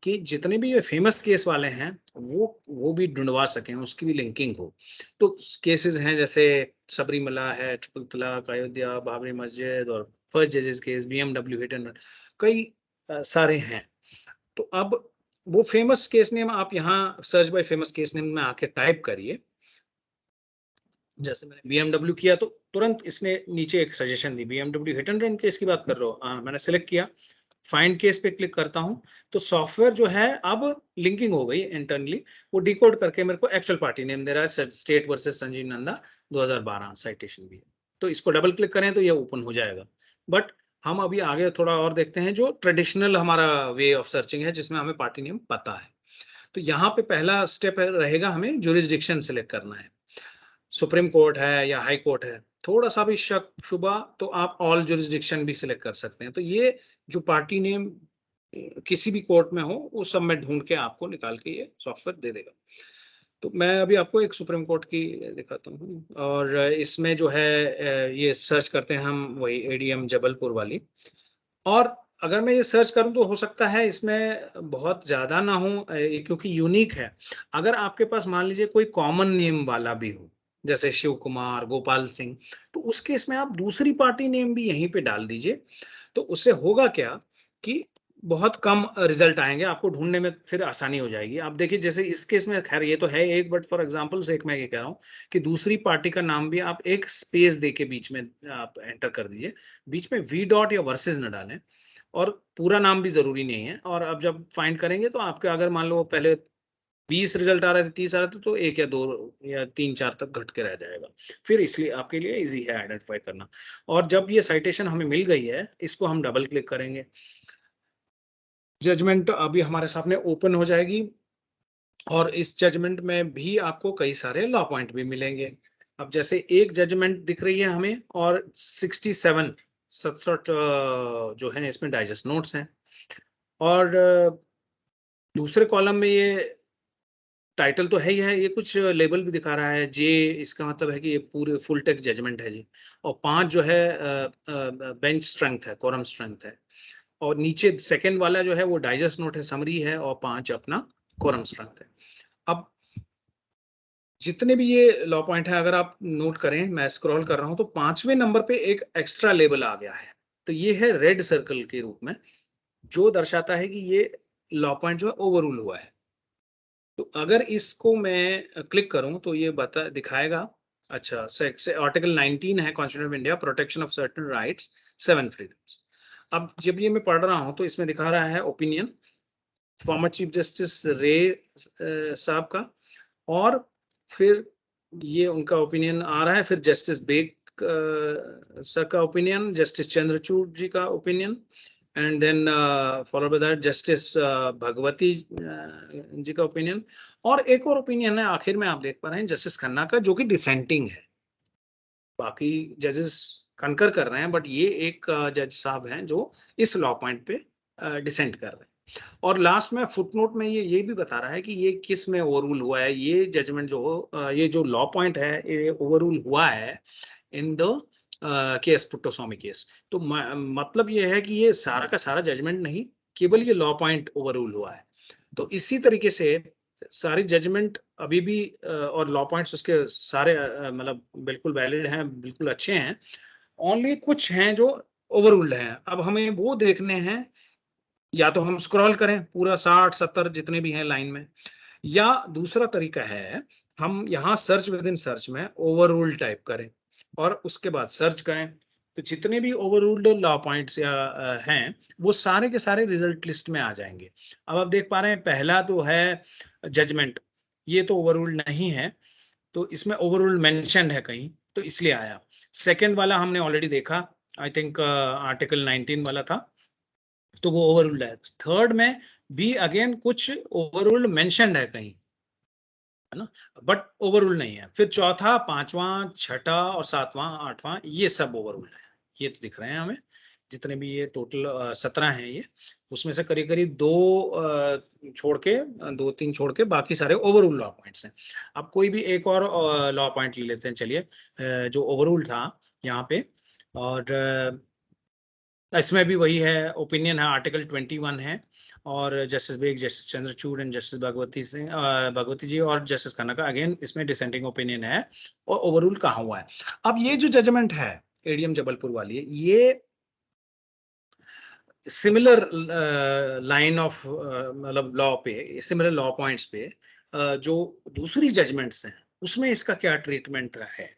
कि जितने भी ये फेमस केस वाले हैं वो भी ढूंढवा सकें, उसकी भी लिंकिंग हो। तो केसेस हैं जैसे सबरीमला है, ट्रिपल तलाक, अयोध्या, बाबरी मस्जिद, और फर्स्ट जजेस case, BMW hit and run, कई सारे हैं। तो अब वो फेमस केस नेम आप यहाँ search by famous case name में आके टाइप करिए। जैसे मैंने BMW किया तो तुरंत इसने नीचे एक suggestion the, BMW hit and run case की बात कर रहे हो? हाँ, मैंने सेलेक्ट किया, फाइंड केस पे क्लिक करता हूं, तो सॉफ्टवेयर जो है अब लिंकिंग हो गई इंटरनली, वो डिकोड करके मेरे को एक्चुअल पार्टी नेम दे रहा है, state versus Sanjeev Nanda 2012 citation भी है। तो इसको डबल क्लिक करें तो ये ओपन हो जाएगा। बट हम अभी आगे थोड़ा और देखते हैं जो ट्रेडिशनल हमारा वे ऑफ सर्चिंग है, जिसमें हमें पार्टी नेम पता है। तो यहाँ पे पहला स्टेप रहेगा, हमें जुरिस्डिक्शन सिलेक्ट करना है। सुप्रीम कोर्ट है या हाई कोर्ट है, थोड़ा सा भी शक शुबा तो आप ऑल जुरिस्डिक्शन भी सिलेक्ट कर सकते हैं। तो ये जो पार्टी नेम किसी भी कोर्ट में हो, उस सब में ढूंढ के आपको निकाल के ये सॉफ्टवेयर दे देगा। तो मैं अभी आपको एक सुप्रीम कोर्ट की दिखाता हूँ, और इसमें जो है ये सर्च करते हैं हम, वही एडीएम जबलपुर वाली। और अगर मैं ये सर्च करूं तो हो सकता है इसमें बहुत ज्यादा ना हो, क्योंकि यूनिक है। अगर आपके पास मान लीजिए कोई कॉमन नेम वाला भी हो, जैसे शिव कुमार, गोपाल सिंह, तो उस केस में आप दूसरी पार्टी नेम भी यहीं पे डाल दीजिए। तो उससे होगा क्या कि बहुत कम रिजल्ट आएंगे, आपको ढूंढने में फिर आसानी हो जाएगी। आप देखिए, जैसे इस केस में खैर ये तो है एक, बट फॉर एग्जांपल से एक मैं ये कह रहा हूँ कि दूसरी पार्टी का नाम भी आप एक स्पेस दे के बीच में आप एंटर कर दीजिए, बीच में वी डॉट या वर्सेस न डालें, और पूरा नाम भी जरूरी नहीं है। और अब जब फाइंड करेंगे तो आपके, अगर मान लो पहले 20 रिजल्ट आ रहे थे, 30 आ रहे थे, तो 1 या 2 या 3-4 तक घट के रह जाएगा। फिर इसलिए आपके लिए इजी है आइडेंटिफाई करना। और जब ये साइटेशन हमें मिल गई है, इसको हम डबल क्लिक करेंगे, जजमेंट अभी हमारे सामने ओपन हो जाएगी, और इस जजमेंट में भी आपको कई सारे लॉ पॉइंट भी मिलेंगे। अब जैसे एक जजमेंट दिख रही है हमें, और 67 जो है इसमें डाइजेस्ट नोट्स हैं। और दूसरे कॉलम में ये टाइटल तो है ही है, ये कुछ लेबल भी दिखा रहा है जे, इसका मतलब है कि ये पूरे फुल टेक्स्ट जजमेंट है जी। और 5 जो है बेंच स्ट्रेंथ है, कोरम स्ट्रेंथ है। और नीचे सेकंड वाला जो है वो डाइजेस्ट नोट है, समरी है, और 5 अपना कोरम स्ट्रेंथ है। अब जितने भी ये लॉ पॉइंट है, अगर आप नोट करें, मैं स्क्रॉल कर रहा हूं तो 5वें नंबर पे एक एक्स्ट्रा लेबल आ गया है। तो ये है रेड सर्कल के रूप में, जो दर्शाता है कि ये लॉ पॉइंट जो है ओवररूल हुआ है। तो अगर इसको मैं क्लिक करूं तो ये बता दिखाएगा, अच्छा से आर्टिकल 19 है constitution of India, protection of certain rights, 7 freedoms. अब जब ये मैं पढ़ रहा हूं तो इसमें दिखा रहा है ओपिनियन फॉर्मर चीफ जस्टिस रे साहब का, और फिर ये उनका ओपिनियन आ रहा है, फिर जस्टिस बेग सर का ओपिनियन, जस्टिस चंद्रचूड़ जी का opinion, and then follow by that justice Bhagwati ji का ओपिनियन। और एक और ओपिनियन है आखिर में, आप देख पा रहे हैं, जस्टिस खन्ना का, जो कि डिसेंटिंग है। बाकी जजेस कंकर कर रहे हैं, बट ये एक जज साहब हैं जो इस लॉ पॉइंट पे डिसेंट कर रहे हैं। और लास्ट में फुटनोट में ये भी बता रहा है कि ये किस में ओवररूल हुआ है, ये जजमेंट जो ये जो लॉ पॉइंट है, ये ओवररूल हुआ है in the case Puttaswamy case. तो मतलब ये है कि ये सारा का सारा जजमेंट नहीं, केवल ये लॉ पॉइंट ओवररूल हुआ है। तो इसी तरीके से सारी जजमेंट अभी भी और लॉ पॉइंट्स उसके सारे मतलब बिल्कुल वैलिड हैं, बिल्कुल अच्छे हैं। ओनली कुछ हैं जो ओवररूल्ड हैं। अब हमें वो देखने हैं, या तो हम स्क्रॉल करें पूरा 60-70 जितने भी हैं लाइन में, या दूसरा तरीका है हम यहाँ सर्च विद इन सर्च में ओवररूल्ड टाइप करें और उसके बाद सर्च करें। तो जितने भी ओवररूल्ड लॉ पॉइंट्स या हैं, वो सारे के सारे रिजल्ट लिस्ट में आ जाएंगे। अब आप देख पा रहे हैं, पहला तो है जजमेंट, ये तो ओवररूल्ड नहीं है, तो इसमें ओवररूल्ड मेंशन है कहीं, तो इसलिए आया। सेकेंड वाला हमने ऑलरेडी देखा, आई थिंक आर्टिकल 19 वाला था, तो वो ओवररूल्ड है। थर्ड में भी अगेन कुछ ओवररूल्ड मेंशन्ड है कहीं, है ना, बट ओवररूल नहीं है। फिर चौथा, पांचवा, छठा और सातवां, आठवां, ये सब ओवररूल है। ये तो दिख रहे हैं हमें, जितने भी ये टोटल 17 हैं, ये उसमें से करीब करीब 2 छोड़ के, 2-3 छोड़ के बाकी सारे ओवररूल लॉ पॉइंट्स हैं। अब कोई भी एक और लॉ पॉइंट ले लेते हैं, चलिए, जो ओवररूल था यहाँ पे। और इसमें भी वही है, ओपिनियन है, आर्टिकल 21 है, और justice Beg, justice Chandrachud and justice Bhagwati Singh, Bhagwati ji और जस्टिस खन्ना का अगेन इसमें डिसेंटिंग ओपिनियन है, और ओवररूल कहाँ हुआ है। अब ये जो जजमेंट है एडीएम जबलपुर वाली, ये सिमिलर लाइन ऑफ मतलब लॉ पे, सिमिलर लॉ पॉइंट्स पे जो दूसरी जजमेंट्स हैं, उसमें इसका क्या ट्रीटमेंट है,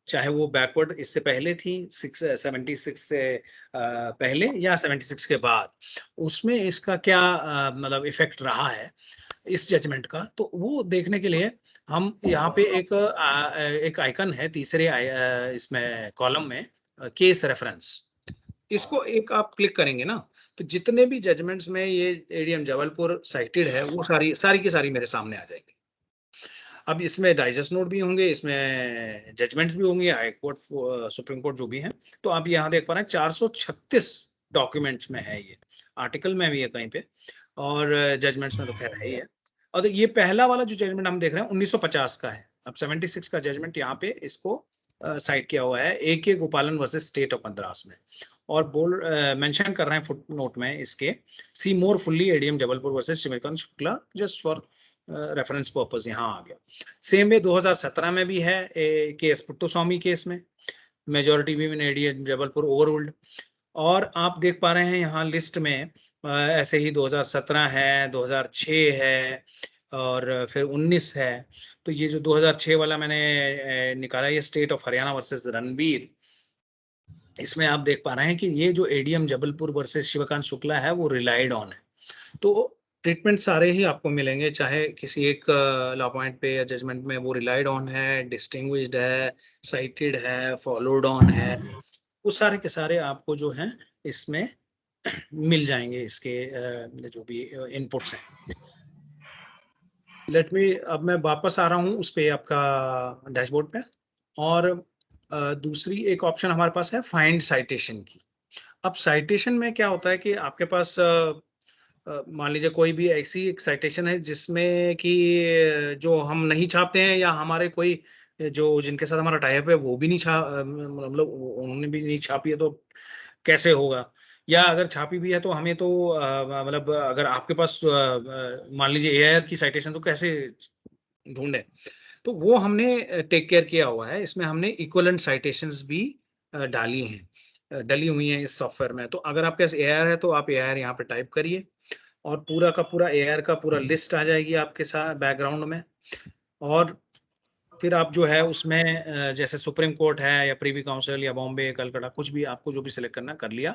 चाहे वो बैकवर्ड इससे पहले थी 76 से पहले या 76 के बाद, उसमें इसका क्या मतलब इफेक्ट रहा है इस जजमेंट का। तो वो देखने के लिए हम यहाँ पे एक आइकन है तीसरे इसमें कॉलम में, केस रेफरेंस। इसको एक आप क्लिक करेंगे ना, तो जितने भी जजमेंट्स में ये एडीएम जबलपुर साइटेड है, वो सारी की सारी मेरे सामने आ जाएगी। अब इसमें डाइजेस्ट नोट भी होंगे, इसमें जजमेंट्स भी होंगे, हाई कोर्ट, सुप्रीम कोर्ट जो भी हैं। तो आप यहाँ देख पा रहे हैं 436 डॉक्यूमेंट्स में है ये, आर्टिकल में भी है कहीं पे, और जजमेंट्स में तो खैर है ही है। और तो ये पहला वाला जो जजमेंट हम देख रहे हैं 1950 का है। अब 76 का जजमेंट यहाँ पे इसको साइट किया हुआ है, AK गोपालन वर्सेस स्टेट ऑफ मद्रास में, और बोल मेंशन कर रहे हैं फुट नोट में इसके, see more fully ADM Jabalpur versus Shrikant Shukla, just for reference purpose यहाँ आ गया। सेम वे 2017 में भी है केस पुट्टुस्वामी केस में, majority women ADM Jabalpur overruled. और आप देख पा रहे हैं यहाँ लिस्ट में ऐसे ही 2017 है, 2006 है, और फिर 19 है। तो ये जो 2006 वाला मैंने निकाला, ये state of Haryana versus Ranbir, इसमें आप देख पा रहे हैं कि ये जो एडीएम जबलपुर वर्सेस शिवकांत शुक्ला है, वो रिलाइड ऑन है। तो ट्रीटमेंट सारे ही आपको मिलेंगे, चाहे किसी एक लॉ पॉइंट पे या जजमेंट में वो रिलाइड ऑन है, डिस्टिंग्विश्ड है, साइटेड है, फॉलोड ऑन है, वो सारे के सारे आपको जो हैं इसमें मिल जाएंगे, इसके जो भी इनपुट्स हैं। लेट मी, अब मैं वापस आ रहा हूँ उस पे, आपका डैशबोर्ड पे, और दूसरी एक ऑप्शन हमारे पास है फाइंड साइटेशन की। अब साइटेशन में क्या होता है कि आपके पास मान लीजिए कोई भी ऐसी एक साइटेशन है जिसमें कि जो हम नहीं छापते हैं, या हमारे कोई जो जिनके साथ हमारा टाई अप है वो भी नहीं मतलब उन्होंने भी नहीं छापी है, तो कैसे होगा? या अगर छापी भी है तो हमें तो मतलब अगर आपके पास मान लीजिए एआईआर की साइटेशन, तो कैसे ढूंढे? तो वो हमने टेक केयर किया हुआ है, इसमें हमने इक्विवेलेंट साइटेशंस भी डाली हैं, डली हुई हैं इस सॉफ्टवेयर में। तो अगर आपके पास एआईआर है तो आप एआईआर यहाँ पे टाइप करिए, और पूरा का पूरा एआईआर का पूरा लिस्ट आ जाएगी आपके साथ बैकग्राउंड में। और फिर आप जो है उसमें जैसे सुप्रीम कोर्ट है, या प्रीवी काउंसिल, या बॉम्बे, कलकत्ता, कुछ भी आपको जो भी सिलेक्ट करना कर लिया।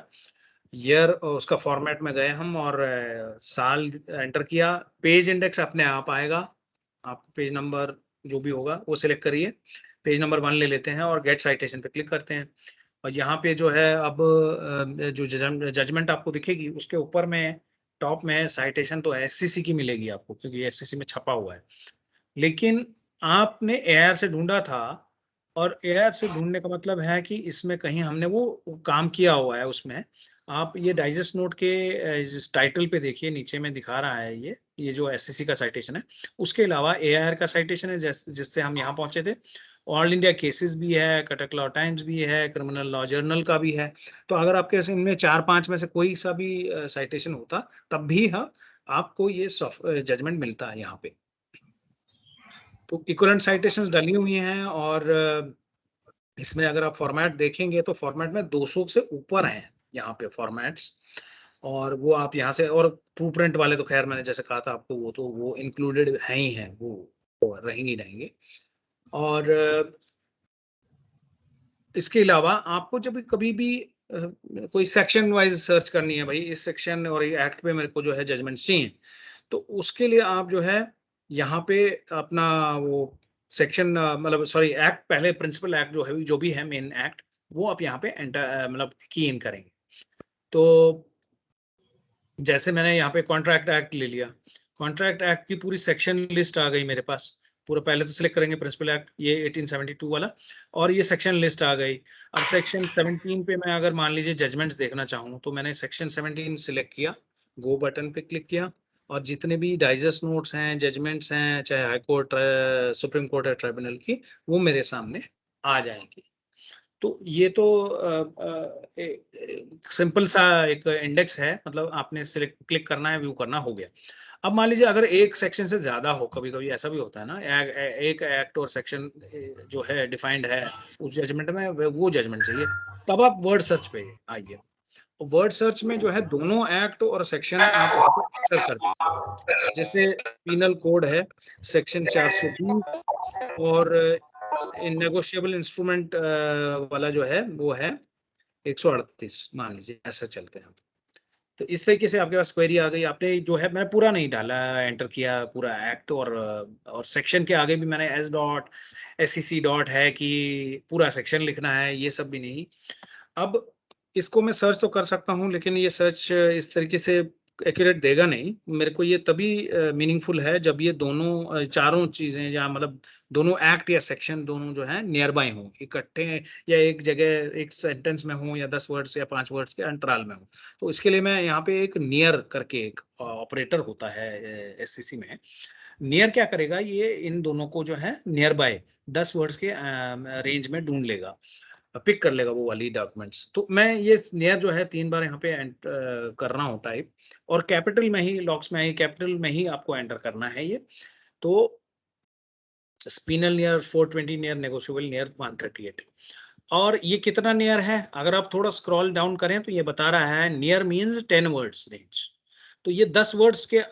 ईयर उसका फॉर्मेट में गए हम, और साल एंटर किया, पेज इंडेक्स अपने आप आएगा, आपको पेज नंबर जो भी होगा वो सिलेक्ट करिए, पेज नंबर 1 ले लेते हैं और गेट साइटेशन पे क्लिक करते हैं। और यहाँ पे जो है अब जो जजमेंट आपको दिखेगी उसके ऊपर में टॉप में साइटेशन तो एससीसी की मिलेगी आपको, क्योंकि एससीसी में छपा हुआ है। लेकिन आपने एआईआर से ढूंढा था, और एआईआर से ढूंढने का मतलब है कि इसमें कहीं हमने वो काम किया हुआ है उसमें। आप ये डाइजेस्ट नोट के टाइटल पे देखिए, नीचे में दिखा रहा है ये जो एससीसी का साइटेशन है, उसके अलावा एआईआर का साइटेशन है, जिससे हम यहाँ पहुंचे थे। ऑल इंडिया केसेस भी है, कटक लॉ टाइम्स भी है, क्रिमिनल लॉ जर्नल का भी है। तो अगर आपके इनमें 4-5 में से कोई सा भी साइटेशन होता, तब भी आपको ये जजमेंट मिलता है यहाँ पे। तो इक्विवेलेंट साइटेशंस डली हुई हैं, और इसमें अगर आप फॉर्मेट देखेंगे तो फॉर्मेट में 200 से ऊपर हैं यहाँ पे फॉर्मेट्स। और वो आप यहाँ से, और ट्रू प्रिंट वाले तो खैर मैंने जैसे कहा था आपको, वो तो वो इंक्लूडेड हैं ही हैं, वो रहेंगे। और इसके अलावा आपको जब कभी भी कोई सेक्शन वाइज सर्च करनी है, भाई इस सेक्शन और एक्ट पे मेरे को जो है जजमेंट चाहिए, तो उसके लिए आप जो है यहाँ पे अपना वो सेक्शन, मतलब सॉरी एक्ट, पहले प्रिंसिपल एक्ट जो है, जो भी है मेन एक्ट, वो आप यहाँ पे एंटर मतलब की इन करेंगे। तो जैसे मैंने यहाँ पे कॉन्ट्रैक्ट एक्ट ले लिया, कॉन्ट्रैक्ट एक्ट की पूरी सेक्शन लिस्ट आ गई मेरे पास। पूरा पहले तो सिलेक्ट करेंगे प्रिंसिपल एक्ट, ये 1872 वाला, और ये सेक्शन लिस्ट आ गई। अब सेक्शन 17 पे मैं अगर मान लीजिए जजमेंट्स देखना चाहूँ, तो मैंने सेक्शन 17 सिलेक्ट किया, गो बटन पे क्लिक किया, और जितने भी डाइजेस्ट नोट्स हैं, जजमेंट्स हैं, चाहे हाई कोर्ट, सुप्रीम कोर्ट है, ट्राइब्यूनल की, वो मेरे सामने आ जाएंगी। तो ये तो सिंपल सा एक इंडेक्स है, मतलब आपने सिलेक्ट क्लिक करना है, व्यू करना, हो गया। अब मान लीजिए अगर एक सेक्शन से ज्यादा हो, कभी कभी ऐसा भी होता है ना, एक एक्ट और सेक्शन जो है डिफाइंड है उस जजमेंट में, वो जजमेंट चाहिए, तब आप वर्ड सर्च पे आइए। वर्ड सर्च में जो है दोनों एक्ट और सेक्शन आप एंटर कर दीजिए। जैसे पीनल कोड है सेक्शन 420, और नेगोशिएबल इंस्ट्रूमेंट वाला जो है वो है 138, मान लीजिए, ऐसा चलते हैं। तो इस तरीके से आपके पास क्वेरी आ गई, आपने जो है, मैंने पूरा नहीं डाला, एंटर किया पूरा एक्ट, और सेक्शन के आगे भी मैंने एस डॉट SEC डॉट है कि पूरा सेक्शन लिखना है, ये सब भी नहीं। अब इसको मैं सर्च तो कर सकता हूँ, लेकिन ये सर्च इस तरीके से एक्यूरेट देगा नहीं मेरे को। ये तभी मीनिंगफुल है जब ये दोनों चारों चीजें, या मतलब दोनों एक्ट या सेक्शन दोनों जो है नियर बाय हों, इकट्ठे, या एक जगह एक सेंटेंस में हों, या 10 वर्ड्स या 5 वर्ड्स के अंतराल में हो। तो इसके लिए मैं यहाँ पे एक नियर करके एक ऑपरेटर होता है एससीसी में। नियर क्या करेगा, ये इन दोनों को जो है नियर बाय 10 वर्ड्स के रेंज में ढूंढ लेगा, पिक कर लेगा वो वाली डॉक्यूमेंट्स। तो मैं ये नियर जो है 3 बार यहाँ पे कर रहा हूँ टाइप, और कैपिटल में ही, लॉक्स में ही, कैपिटल में ही आपको एंटर करना है ये। तो स्पिनल नियर 420, नियर नेगोशिएबल, नियर 138। और ये कितना नियर है, अगर आप थोड़ा स्क्रॉल डाउन करें तो ये बता रहा है नियर मीन्स 10 वर्ड्स रेंज। तो ये 10 वर्ड्स के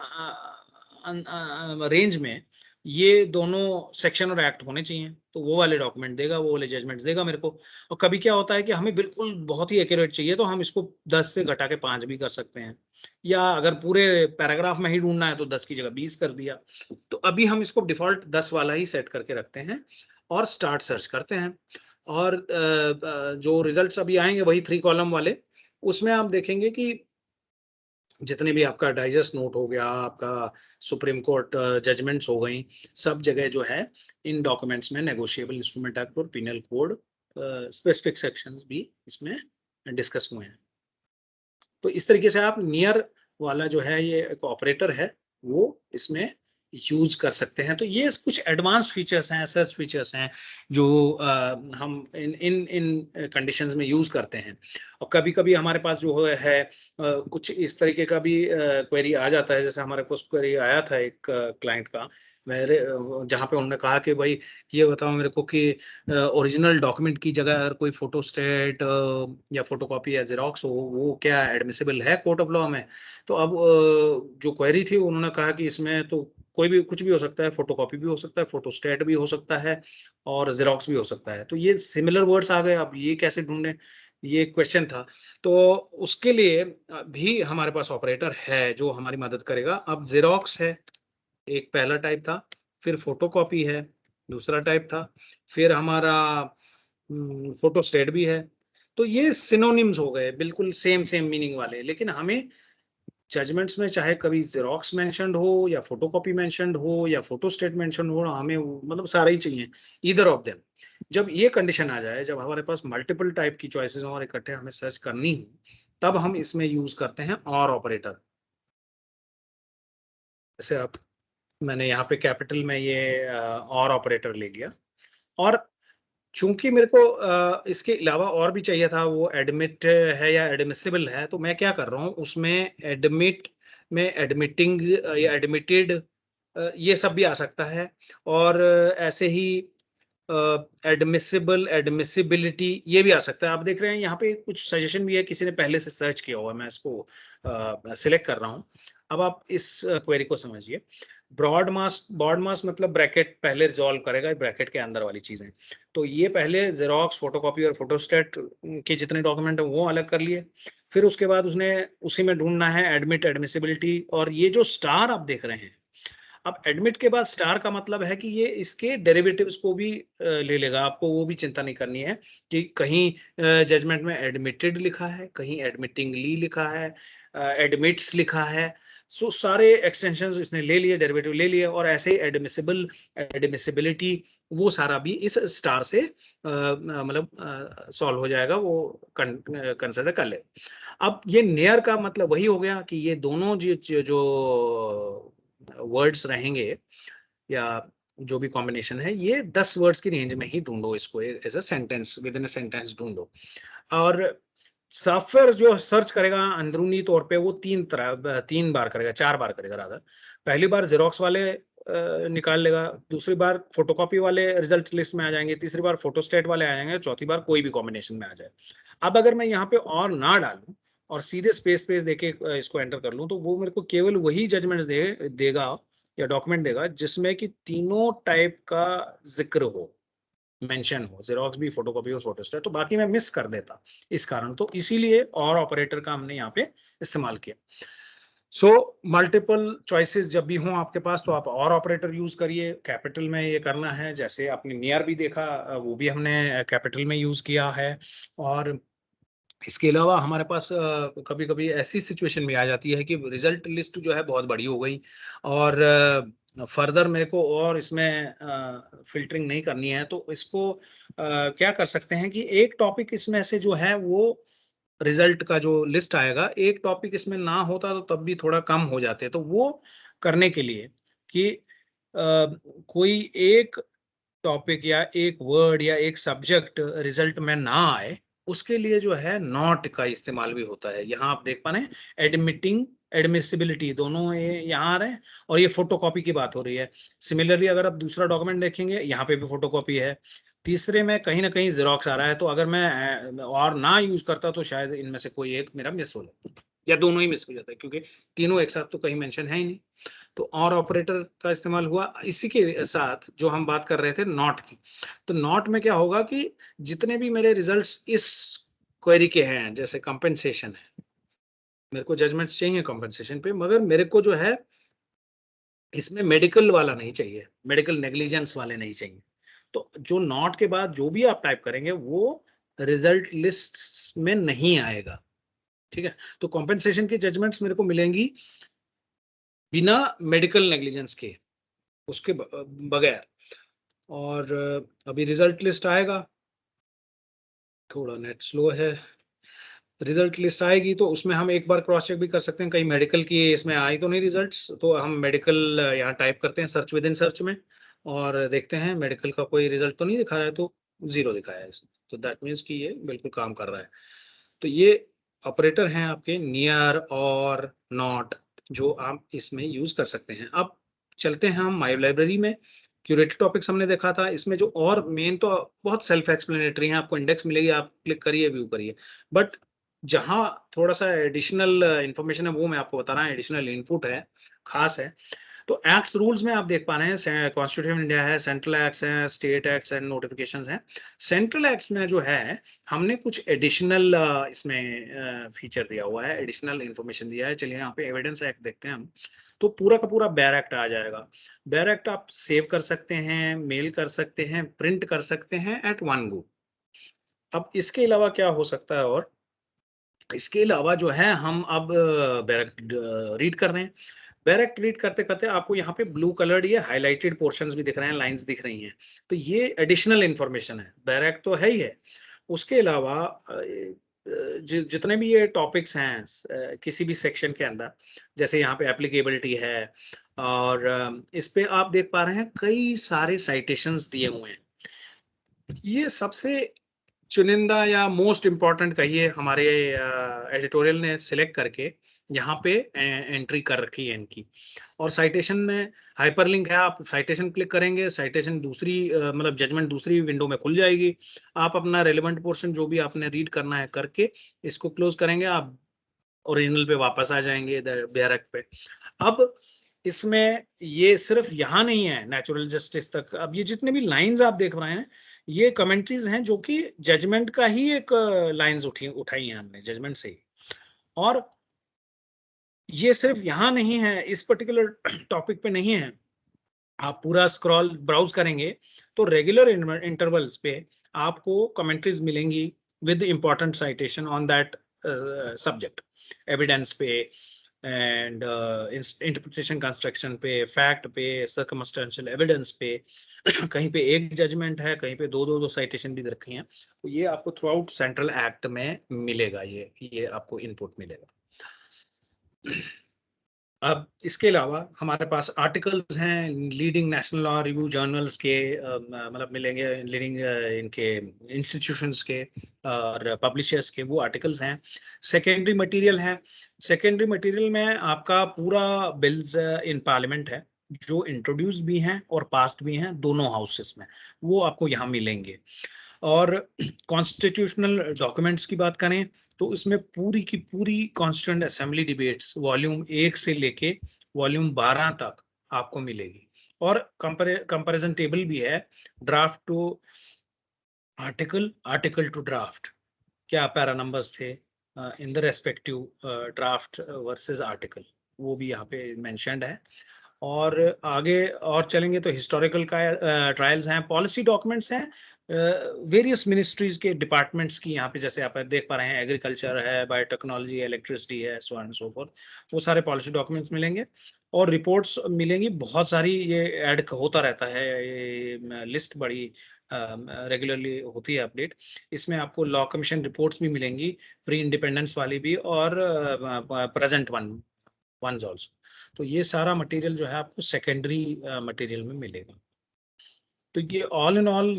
रेंज में ये दोनों सेक्शन और एक्ट होने चाहिए, तो वो वाले डॉक्यूमेंट देगा, वो वाले जजमेंट्स देगा मेरे को। और कभी क्या होता है कि हमें बिल्कुल बहुत ही एक्यूरेट चाहिए, तो हम इसको 10 से घटा के 5 भी कर सकते हैं, या अगर पूरे पैराग्राफ में ही ढूंढना है तो 10 की जगह 20 कर दिया। तो अभी हम इसको डिफॉल्ट 10 वाला ही सेट करके रखते हैं और स्टार्ट सर्च करते हैं। और जो रिजल्ट्स अभी आएंगे वही 3 कॉलम वाले, उसमें आप देखेंगे कि जितने भी आपका डाइजेस्ट नोट हो गया, आपका सुप्रीम कोर्ट जजमेंट्स हो गई, सब जगह जो है इन डॉक्यूमेंट्स में नेगोशिएबल इंस्ट्रूमेंट एक्ट और पिनल कोड स्पेसिफिक सेक्शंस भी इसमें डिस्कस हुए हैं। तो इस तरीके से आप नियर वाला जो है ये एक ऑपरेटर है, वो इसमें यूज कर सकते हैं। तो ये कुछ एडवांस फीचर्स हैं, सर्च फीचर्स हैं, जो हम इन कंडीशंस में यूज करते हैं। और कभी कभी हमारे पास जो है कुछ इस तरीके का भी क्वेरी आ जाता है, जैसे हमारे पास क्वेरी आया था एक क्लाइंट का, मेरे जहाँ पे उन्होंने कहा कि भाई ये बताओ मेरे को कि ओरिजिनल डॉक्यूमेंट की जगह अगर कोई फोटोस्टेट या फोटोकॉपी या जेरोक्स हो, वो क्या एडमिसिबल है कोर्ट ऑफ लॉ में। तो अब जो क्वेरी थी उन्होंने कहा कि इसमें तो कोई भी कुछ भी हो सकता है, फोटोकॉपी भी हो सकता है, फोटोस्टेट भी हो सकता है, और जेरोक्स भी हो सकता है। तो ये सिमिलर वर्ड्स आ गए, अब ये कैसे ढूंढें, ये क्वेश्चन था। तो उसके लिए भी हमारे पास ऑपरेटर है जो हमारी मदद करेगा। अब जेरोक्स है, एक पहला टाइप था, फिर फोटोकॉपी है, दूसरा टाइप था, फिर हमारा फोटोस्टेट भी है। तो ये सिनोनिम्स हो गए, बिल्कुल सेम सेम मीनिंग वाले, लेकिन हमें जजमेंट्स में चाहे कभी जेरोक्स मेंशन्ड हो, या फोटोकॉपी मेंशन्ड हो, या फोटोस्टेट मेंशन्ड हो, हमें मतलब सारा ही चाहिए, ईदर ऑफ देम। जब ये कंडीशन आ जाए, जब हमारे पास मल्टीपल टाइप की चॉइसेस हो और इकट्ठे हमें सर्च करनी हो, तब हम इसमें यूज करते हैं और ऑपरेटर। जैसे अब मैंने यहाँ पे कैपिटल में ये और ऑपरेटर ले लिया, और चूंकि मेरे को इसके अलावा और भी चाहिए था, वो एडमिट है या एडमिसिबल है, तो मैं क्या कर रहा हूँ उसमें एडमिट में एडमिटिंग या एडमिटेड, ये सब भी आ सकता है। और ऐसे ही एडमिसिबल, एडमिसिबिलिटी, ये भी आ सकता है। आप देख रहे हैं यहाँ पे कुछ सजेशन भी है, किसी ने पहले से सर्च किया हुआ है, मैं इसको सिलेक्ट कर रहा हूँ। अब आप इस क्वेरी को समझिए। ब्रॉड मास मतलब ब्रैकेट पहले रिजॉल्व करेगा, ब्रैकेट के अंदर वाली चीजें। तो ये पहले जेरोक्स, फोटोकॉपी और फोटोस्टेट के जितने डॉक्यूमेंट है वो अलग कर लिए। फिर उसके बाद उसने उसी में ढूंढना है एडमिट, एडमिसिबिलिटी, और ये जो स्टार आप देख रहे हैं, अब एडमिट के बाद स्टार का मतलब है कि ये इसके डेरिवेटिव्स को भी ले लेगा। आपको वो भी चिंता नहीं करनी है कि कहीं जजमेंट में एडमिटेड लिखा है, कहीं एडमिटिंगली लिखा है, एडमिट्स लिखा है। सो सारे एक्सटेंशंस इसने ले लिए, डेरिवेटिव ले लिए, और ऐसे एडमिसिबल, एडमिसिबिलिटी, वो सारा भी इस स्टार से मतलब सॉल्व हो जाएगा, वो कंसिडर कर ले। अब ये नियर का मतलब वही हो गया कि ये दोनों जो वर्ड्स रहेंगे, या जो भी कॉम्बिनेशन है, ये 10 वर्ड्स की रेंज में ही ढूंढो, इसको as a sentence, within a sentence ढूंढो। और सॉफ्टवेयर जो सर्च करेगा अंदरूनी तौर पे, वो 3 बार करेगा, 4 बार करेगा रादर। पहली बार जेरोक्स वाले निकाल लेगा, दूसरी बार फोटोकॉपी वाले रिजल्ट लिस्ट में आ जाएंगे, तीसरी बार फोटोस्टेट वाले आ जाएंगे, चौथी बार कोई भी कॉम्बिनेशन में आ जाए। अब अगर मैं यहाँ पे और ना डालूं और सीधे स्पेस स्पेस देके इसको एंटर कर लूं, तो वो मेरे को केवल वही जजमेंट्स देगा या डॉक्यूमेंट देगा जिसमें कि तीनों टाइप का जिक्र हो, मेंशन हो, जेरोक्स भी, फोटोकॉपी और फोटोस्टेट। तो बाकी मैं मिस कर देता इस कारण, तो इसीलिए और ऑपरेटर का हमने यहाँ पे इस्तेमाल किया। सो मल्टीपल चॉइसेस जब भी हों आपके पास, तो आप और ऑपरेटर यूज करिए। कैपिटल में ये करना है, जैसे आपने नियर भी देखा, वो भी हमने कैपिटल में यूज किया है। और इसके अलावा हमारे पास कभी कभी ऐसी सिचुएशन भी आ जाती है कि रिजल्ट लिस्ट जो है बहुत बड़ी हो गई और फर्दर मेरे को और इसमें फिल्टरिंग नहीं करनी है, तो इसको क्या कर सकते हैं कि एक टॉपिक इसमें से जो है वो रिजल्ट का जो लिस्ट आएगा, एक टॉपिक इसमें ना होता तो तब भी थोड़ा कम हो जाते, तो वो करने के लिए कि कोई एक टॉपिक या एक वर्ड या एक सब्जेक्ट रिजल्ट में ना आए, उसके लिए जो है नॉट का इस्तेमाल भी होता है। यहाँ आप देख पा रहे हैं एडमिटिंग, एडमिसिबिलिटी दोनों ये यहाँ आ रहे हैं, और ये फोटोकॉपी की बात हो रही है। सिमिलरली अगर आप दूसरा डॉक्यूमेंट देखेंगे, यहाँ पे भी फोटोकॉपी है। तीसरे में कहीं ना कहीं जेरोक्स आ रहा है, तो अगर मैं और ना यूज करता तो शायद इनमें से कोई एक मेरा मिस हो जाता, या दोनों ही मिस हो जाता है, क्योंकि तीनों एक साथ तो कहीं मेंशन है ही नहीं। तो और ऑपरेटर का इस्तेमाल हुआ। इसी के साथ जो हम बात कर रहे थे नॉट की, तो नॉट में क्या होगा कि जितने भी मेरे रिजल्ट्स इस क्वेरी के हैं, जैसे कंपेंसेशन है, मेरे को जजमेंट्स चाहिए कंपेंसेशन पे, मगर मेरे को जो है इसमें मेडिकल वाला नहीं चाहिए, मेडिकल नेग्लिजेंस वाले नहीं चाहिए। तो जो नॉट के बाद जो भी आप टाइप करेंगे वो रिजल्ट लिस्ट में नहीं आएगा। ठीक है, तो कॉम्पेंसेशन की जजमेंट्स मेरे को मिलेंगी बिना मेडिकल नेग्लिजेंस के, उसके बगैर। और अभी रिजल्ट लिस्ट आएगा, थोड़ा नेट स्लो है। रिजल्ट लिस्ट आएगी तो उसमें हम एक बार क्रॉस चेक भी कर सकते हैं कहीं मेडिकल की इसमें आई तो नहीं रिजल्ट्स, तो हम मेडिकल यहाँ टाइप करते हैं सर्च विद इन सर्च में, और देखते हैं मेडिकल का कोई रिजल्ट तो नहीं दिखा रहा है, तो जीरो दिखाया है इसने, तो दैट मीन्स कि ये बिल्कुल काम कर रहा है। तो ये ऑपरेटर हैं आपके नियर और नॉट, जो आप इसमें यूज कर सकते हैं। अब चलते हैं हम माई लाइब्रेरी में। क्यूरेटेड टॉपिक्स हमने देखा था, इसमें जो और मेन तो बहुत सेल्फ एक्सप्लेनेटरी है, आपको इंडेक्स मिलेगी, आप क्लिक करिए व्यू करिए, बट जहाँ थोड़ा सा एडिशनल इंफॉर्मेशन है वो मैं आपको बता रहा हूँ, एडिशनल इनपुट है, खास है। तो एक्ट्स रूल्स में आप देख पा रहे हैं कॉन्स्टिट्यूशन ऑफ इंडिया है, सेंट्रल एक्ट्स हैं, स्टेट एक्ट्स एंड नोटिफिकेशंस हैं। सेंट्रल एक्ट्स में जो है हमने कुछ एडिशनल इसमें फीचर दिया हुआ है, एडिशनल इंफॉर्मेशन दिया है। चलिए यहाँ पे एविडेंस एक्ट देखते हैं हम, तो पूरा का पूरा बेयर एक्ट आ जाएगा। बेयर एक्ट आप सेव कर सकते हैं, मेल कर सकते हैं, प्रिंट कर सकते हैं एट वन गो। अब इसके अलावा क्या हो सकता है, और इसके अलावा जो है हम अब बैरक रीड कर रहे हैं। बैरक रीड करते करते आपको यहाँ पे ब्लू कलर्ड ये हाईलाइटेड पोर्शंस भी दिख रहे हैं, लाइंस दिख रही हैं, तो ये एडिशनल इंफॉर्मेशन है। बैरक तो है ही है, उसके अलावा जितने भी ये टॉपिक्स हैं किसी भी सेक्शन के अंदर, जैसे यहाँ पे एप्लीकेबिलिटी है, और इस पे आप देख पा रहे हैं कई सारे साइटेशंस दिए हुए हैं। ये सबसे चुनिंदा या मोस्ट इम्पॉर्टेंट कहिए हमारे एडिटोरियल ने सिलेक्ट करके यहाँ पे एंट्री कर रखी है इनकी। और साइटेशन में हाइपरलिंक है, आप साइटेशन क्लिक करेंगे, साइटेशन दूसरी मतलब जजमेंट दूसरी विंडो में खुल जाएगी। आप अपना रेलेवेंट पोर्शन जो भी आपने रीड करना है करके इसको क्लोज करेंगे, आप ओरिजिनल पे वापस आ जाएंगे बैरक पे। अब इसमें ये सिर्फ यहाँ नहीं है नेचुरल जस्टिस तक, अब ये जितने भी लाइंस आप देख रहे हैं ये कमेंट्रीज हैं जो कि जजमेंट का ही एक लाइंस उठाई हैं हमने जजमेंट से ही। और ये सिर्फ यहाँ नहीं है, इस पर्टिकुलर टॉपिक पे नहीं है। आप पूरा स्क्रॉल ब्राउज करेंगे तो रेगुलर इंटरवल्स पे आपको कमेंट्रीज मिलेंगी with important citation on that subject, evidence पे एंड इंटरप्रिटेशन कंस्ट्रक्शन पे, फैक्ट पे, सर्कमस्टेंशियल एविडेंस पे। कहीं पे एक जजमेंट है, कहीं पे दो साइटेशन भी रखी हैं, तो ये आपको थ्रू आउट सेंट्रल एक्ट में मिलेगा, ये आपको इनपुट मिलेगा। अब इसके अलावा हमारे पास आर्टिकल्स हैं leading national law review journals के, मतलब मिलेंगे लीडिंग इनके इंस्टीट्यूशंस के और पब्लिशर्स के, वो आर्टिकल्स हैं। सेकेंडरी मटेरियल है, सेकेंडरी मटेरियल में आपका पूरा बिल्स इन पार्लियामेंट है, जो इंट्रोड्यूस भी हैं और पास्ड भी हैं दोनों हाउसेस में, वो आपको यहाँ मिलेंगे। और कॉन्स्टिट्यूशनल डॉक्यूमेंट्स की बात करें तो इसमें पूरी की पूरी कॉन्स्टिट्यूंट असेंबली डिबेट्स वॉल्यूम 1 से लेके वॉल्यूम 12 तक आपको मिलेगी। और कंपैरिजन टेबल भी है, draft to article, article to draft, क्या पैरा नंबर्स थे in the respective draft versus article, वो भी यहाँ पे मेंशन्ड है। और आगे और चलेंगे तो हिस्टोरिकल का ट्रायल्स हैं, पॉलिसी डॉक्यूमेंट्स हैं, वेरियस मिनिस्ट्रीज के डिपार्टमेंट्स की यहाँ पे जैसे आप देख पा रहे हैं, एग्रीकल्चर है, बायोटेक्नोलॉजी है, इलेक्ट्रिसिटी है, सो एंड सो फोर्थ, वो सारे पॉलिसी डॉक्यूमेंट्स मिलेंगे और रिपोर्ट्स मिलेंगी बहुत सारी। ये ऐड होता रहता है, ये लिस्ट बड़ी रेगुलरली होती है अपडेट। इसमें आपको लॉ कमीशन रिपोर्ट्स भी मिलेंगी, प्री इंडिपेंडेंस वाली भी और प्रेजेंट वंस ऑल्सो। तो ये सारा मटेरियल जो है आपको सेकेंडरी मटेरियल में मिलेगा। तो ये ऑल इन ऑल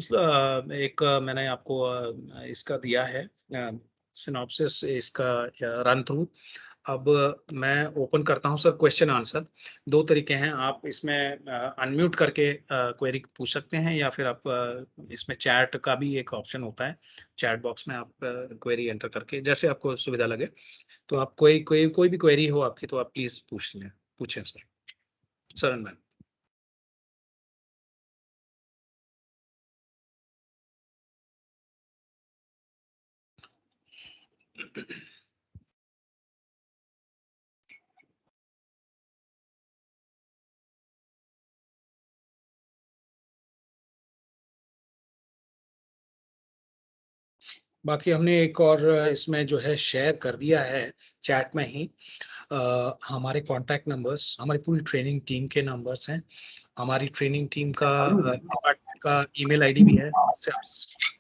एक मैंने आपको इसका दिया है सिनॉप्सिस इसका रन थ्रू। अब मैं ओपन करता हूं सर क्वेश्चन आंसर। दो तरीके हैं, आप इसमें अनम्यूट करके क्वेरी पूछ सकते हैं या फिर आप इसमें चैट का भी एक ऑप्शन होता है, चैट बॉक्स में आप क्वेरी एंटर करके जैसे आपको सुविधा लगे। तो आप कोई भी क्वेरी हो आपकी तो आप प्लीज पूछें सर। सरन मैम। बाकी हमने एक और इसमें जो है शेयर कर दिया है चैट में ही हमारे कांटेक्ट नंबर्स, हमारी पूरी ट्रेनिंग टीम के नंबर्स हैं। हमारी ट्रेनिंग टीम का डिपार्टमेंट का ईमेल आईडी भी है, उससे आप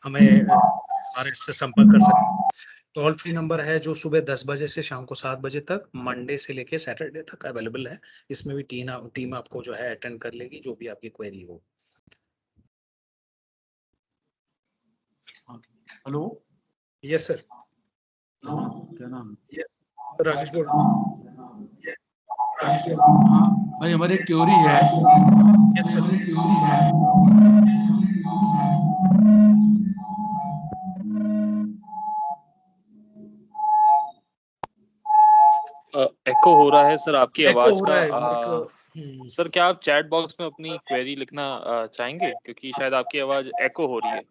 हमें हमारे से संपर्क कर सकते हैं। टोल फ्री नंबर है जो सुबह 10 बजे से शाम को 7 बजे तक, मंडे से लेके सैटरडे तक अवेलेबल है। इसमें भी टीम आपको जो है अटेंड कर लेगी जो भी आपकी क्वेरी हो। Hello, yes sir. क्या नाम? यस राजेश बोल भाई हमारी क्यूरी है। Yes sir. एको हो रहा है सर आपकी एको आवाज हो का। रहा है सर क्या आप चैट बॉक्स में अपनी क्वेरी लिखना चाहेंगे, क्योंकि शायद आपकी आवाज एको हो रही है।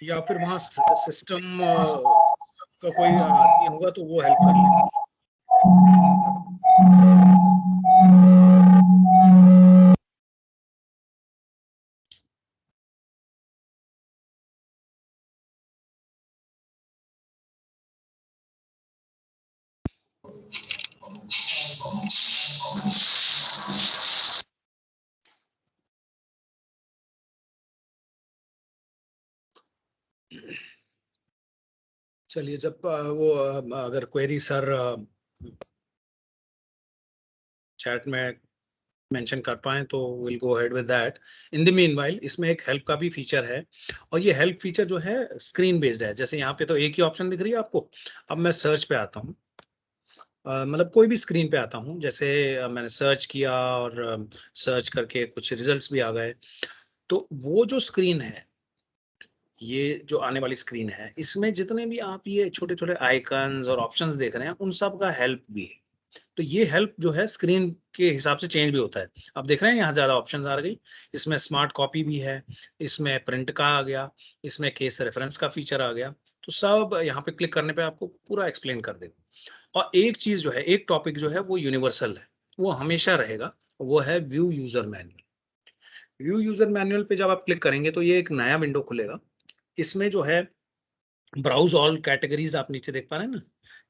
या फिर वहाँ सिस्टम का कोई आदमी होगा तो वो हेल्प कर ले। चलिए, जब वो अगर क्वेरी सर चैट में मेंशन कर पाए तो will go ahead with that. In the meanwhile इसमें एक हेल्प का भी फीचर है और ये हेल्प फीचर जो है स्क्रीन बेस्ड है। जैसे यहाँ पे तो एक ही ऑप्शन दिख रही है आपको। अब मैं सर्च पे आता हूँ, मतलब कोई भी स्क्रीन पे आता हूँ, जैसे मैंने सर्च किया और सर्च करके कुछ रिजल्ट्स भी आ गए। तो वो जो स्क्रीन है, ये जो आने वाली स्क्रीन है, इसमें जितने भी आप ये छोटे छोटे आइकन्स और ऑप्शंस देख रहे हैं उन सब का हेल्प भी है। तो ये हेल्प जो है स्क्रीन के हिसाब से चेंज भी होता है। आप देख रहे हैं यहाँ ज्यादा ऑप्शंस आ गई, इसमें स्मार्ट कॉपी भी है, इसमें प्रिंट का आ गया, इसमें केस रेफरेंस का फीचर आ गया। तो सब यहाँ पे क्लिक करने पे आपको पूरा एक्सप्लेन कर देगा। और एक चीज जो है, एक टॉपिक जो है वो यूनिवर्सल है, वो हमेशा रहेगा, वो है view user manual. View user manual पे जब आप क्लिक करेंगे तो ये एक नया विंडो खुलेगा। इसमें जो है ब्राउज ऑल कैटेगरीज आप नीचे देख पा रहे हैं ना,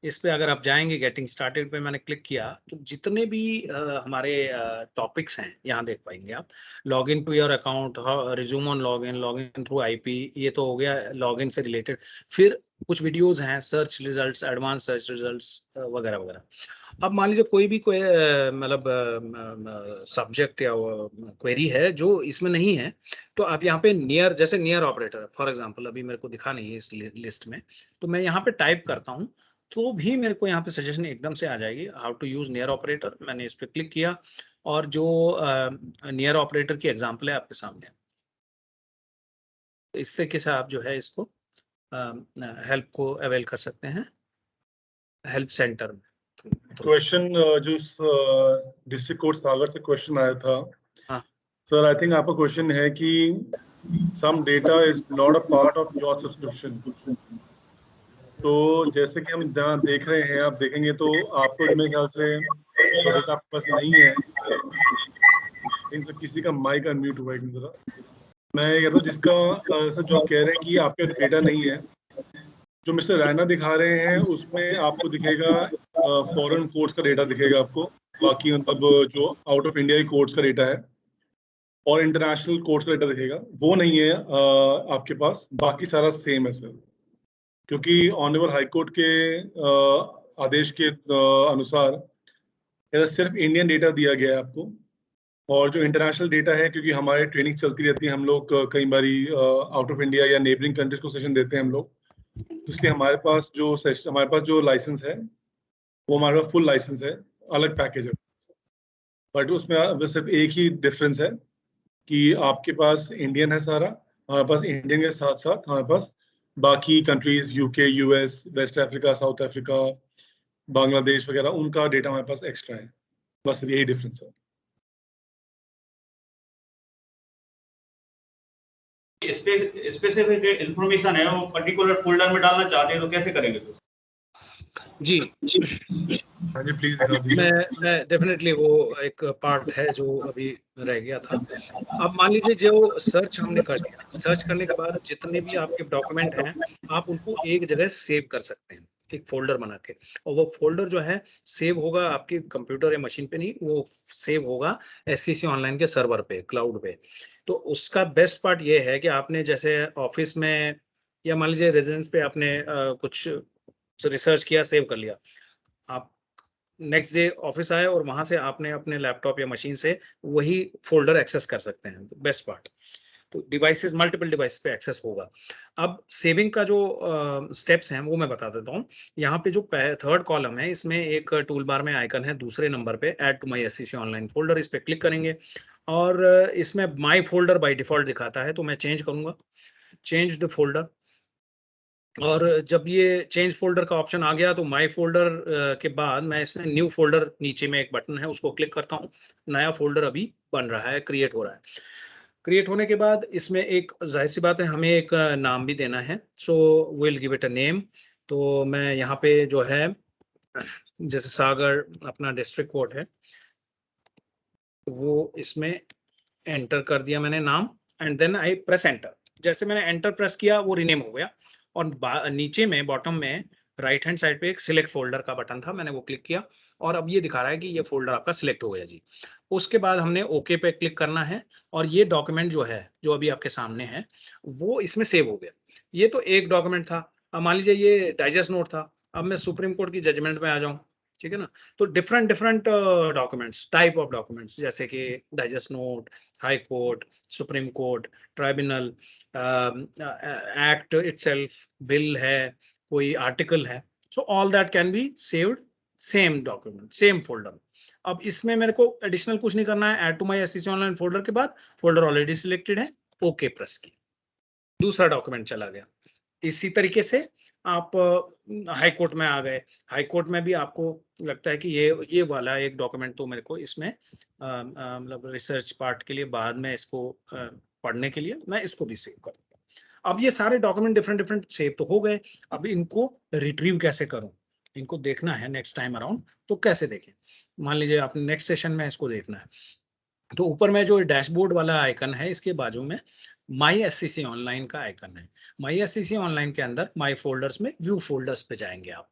इस पे अगर आप जाएंगे, गेटिंग स्टार्टेड पे मैंने क्लिक किया तो जितने भी हमारे टॉपिक्स हैं यहाँ देख पाएंगे आप। Log in to your account, resume on log in through IP, ये तो हो गया लॉग इन से रिलेटेड। फिर कुछ वीडियोस हैं, search results, advance search results वगैरह वगैरह। अब मान लीजिए कोई मतलब सब्जेक्ट या क्वेरी है जो इसमें नहीं है, तो आप यहाँ पे नियर, जैसे नियर ऑपरेटर फॉर एग्जांपल अभी मेरे को दिखा नहीं है इस लिस्ट में, तो मैं यहाँ पे टाइप करता हूँ तो भी मेरे को यहाँ पे सजेशन एकदम से आ जाएगी, how to use near operator. मैंने इस पे क्लिक किया और जो नियर ऑपरेटर की एग्जांपल है आपके सामने। तो इस तरीके से आप जो है इसको हेल्प को अवेल कर सकते हैं हेल्प सेंटर में। क्वेश्चन जो डिस्ट्रिक्ट कोर्ट सागर से क्वेश्चन आया था। हाँ सर, आई थिंक आपका क्वेश्चन है कि some data is not a part of your subscription. तो जैसे कि हम जहाँ देख रहे हैं, आप देखेंगे तो आपको मेरे ख्याल से जो डेटा आपके पास नहीं है, इन सब किसी का माइक अनम्यूट हुआ है जरा। मैं ये कहता हूँ जिसका सर जो आप कह रहे हैं कि आपका डेटा नहीं है, जो मिस्टर रैना दिखा रहे हैं उसमें आपको दिखेगा फॉरेन कोर्ट्स का डेटा दिखेगा आपको, बाकी मतलब जो आउट ऑफ इंडिया की कोर्ट्स का डेटा है और इंटरनेशनल कोर्ट्स का डेटा दिखेगा, वो नहीं है आपके पास, बाकी सारा सेम है सर। क्योंकि ऑनरेबल हाई कोर्ट के आदेश के अनुसार सिर्फ इंडियन डेटा दिया गया है आपको, और जो इंटरनेशनल डेटा है, क्योंकि हमारे ट्रेनिंग चलती रहती है, हम लोग कई बारी आउट ऑफ इंडिया या नेबरिंग कंट्रीज को सेशन देते हैं हम लोग, तो इसलिए हमारे पास जो लाइसेंस है वो हमारा फुल लाइसेंस है, अलग पैकेज है। बट उसमें सिर्फ एक ही डिफरेंस है कि आपके पास इंडियन है सारा, हमारे पास इंडियन के साथ साथ हमारे पास बाकी countries, UK, US, West Africa, South Africa, Bangladesh वगैरह, उनका डेटा हमारे पास एक्स्ट्रा है, बस यही डिफरेंस है। स्पेसिफिक इंफॉर्मेशन है वो पर्टिकुलर फोल्डर में डालना चाहते हैं तो कैसे करेंगे सर? जी हाँ जी, प्लीज दिखा दीजिए। मैं डेफिनेटली वो एक पार्ट है जो अभी रह गया था। अब मान लीजिए जो सर्च हमने कर लिया, सर्च करने के बाद जितने भी आपके डॉक्यूमेंट हैं आप उनको एक जगह सेव कर सकते हैं, एक फोल्डर बना के, और वो फोल्डर जो है सेव होगा आपके कंप्यूटर या मशीन पे नहीं, वो सेव होगा SCC ऑनलाइन के सर्वर पे, क्लाउड पे। तो उसका बेस्ट पार्ट ये है कि आपने जैसे ऑफिस में या मान लीजिए रेजिडेंस पे आपने कुछ रिसर्च किया, सेव कर लिया, आप नेक्स्ट डे ऑफिस आए और वहां से आपने अपने लैपटॉप या मशीन से वही फोल्डर एक्सेस कर सकते हैं। तो बेस्ट पार्ट, तो डिवाइसेस, मल्टीपल डिवाइस पे एक्सेस होगा। अब सेविंग का जो स्टेप्स हैं वो मैं बता देता हूँ। यहाँ पे जो थर्ड कॉलम है, इसमें एक टूल बार में आइकन है दूसरे नंबर पे, add to my SCC online folder, इस पे क्लिक करेंगे और इसमें माई फोल्डर बाय डिफॉल्ट दिखाता है, तो मैं चेंज करूंगा, चेंज द फोल्डर। और जब ये चेंज फोल्डर का ऑप्शन आ गया तो माय फोल्डर के बाद मैं इसमें न्यू फोल्डर, नीचे में एक बटन है उसको क्लिक करता हूँ, नया फोल्डर अभी बन रहा है, क्रिएट हो रहा है। क्रिएट होने के बाद इसमें एक जाहिर सी बात है हमें एक नाम भी देना है, so will give it a name. तो मैं यहाँ पे जो है जैसे सागर अपना डिस्ट्रिक्ट कोड है, वो इसमें एंटर कर दिया मैंने नाम, and then I press enter. जैसे मैंने एंटर प्रेस किया वो रीनेम हो गया, और नीचे में बॉटम में राइट हैंड साइड पे एक सिलेक्ट फोल्डर का बटन था, मैंने वो क्लिक किया और अब ये दिखा रहा है कि ये फोल्डर आपका सिलेक्ट हो गया जी। उसके बाद हमने ओके पे क्लिक करना है और ये डॉक्यूमेंट जो है, जो अभी आपके सामने है, वो इसमें सेव हो गया। ये तो एक डॉक्यूमेंट था। अब मान लीजिए ये डाइजेस्ट नोट था, अब मैं सुप्रीम कोर्ट की जजमेंट में आ जाऊं, ठीक है ना, तो different different documents, type of documents, जैसे कि digest note, high court, supreme court, tribunal, act itself, bill है, कोई आर्टिकल है, so all that can be saved same document, same folder. अब इसमें मेरे को एडिशनल कुछ नहीं करना है, add to my SCC online folder के बाद फोल्डर ऑलरेडी सिलेक्टेड है, ओके प्रेस किया, दूसरा डॉक्यूमेंट चला गया। इसी तरीके से आप हाई कोर्ट में आ गए, हाई कोर्ट में भी आपको लगता है कि ये वाला एक डॉक्यूमेंट तो मेरे को इसमें मतलब रिसर्च पार्ट के लिए बाद में इसको पढ़ने के लिए मैं इसको भी सेव करूंगा। अब ये सारे डॉक्यूमेंट डिफरेंट डिफरेंट सेव तो हो गए, अब इनको रिट्रीव कैसे करूं, इनको देखना है नेक्स्ट टाइम अराउंड, तो कैसे देखें, मान लीजिए आपने नेक्स्ट सेशन में इसको देखना है, तो ऊपर में जो डैशबोर्ड वाला आइकन है इसके बाजू में माई SCC ऑनलाइन का आइकन है। माई SCC ऑनलाइन के अंदर माई फोल्डर्स में व्यू फोल्डर्स पे जाएंगे आप।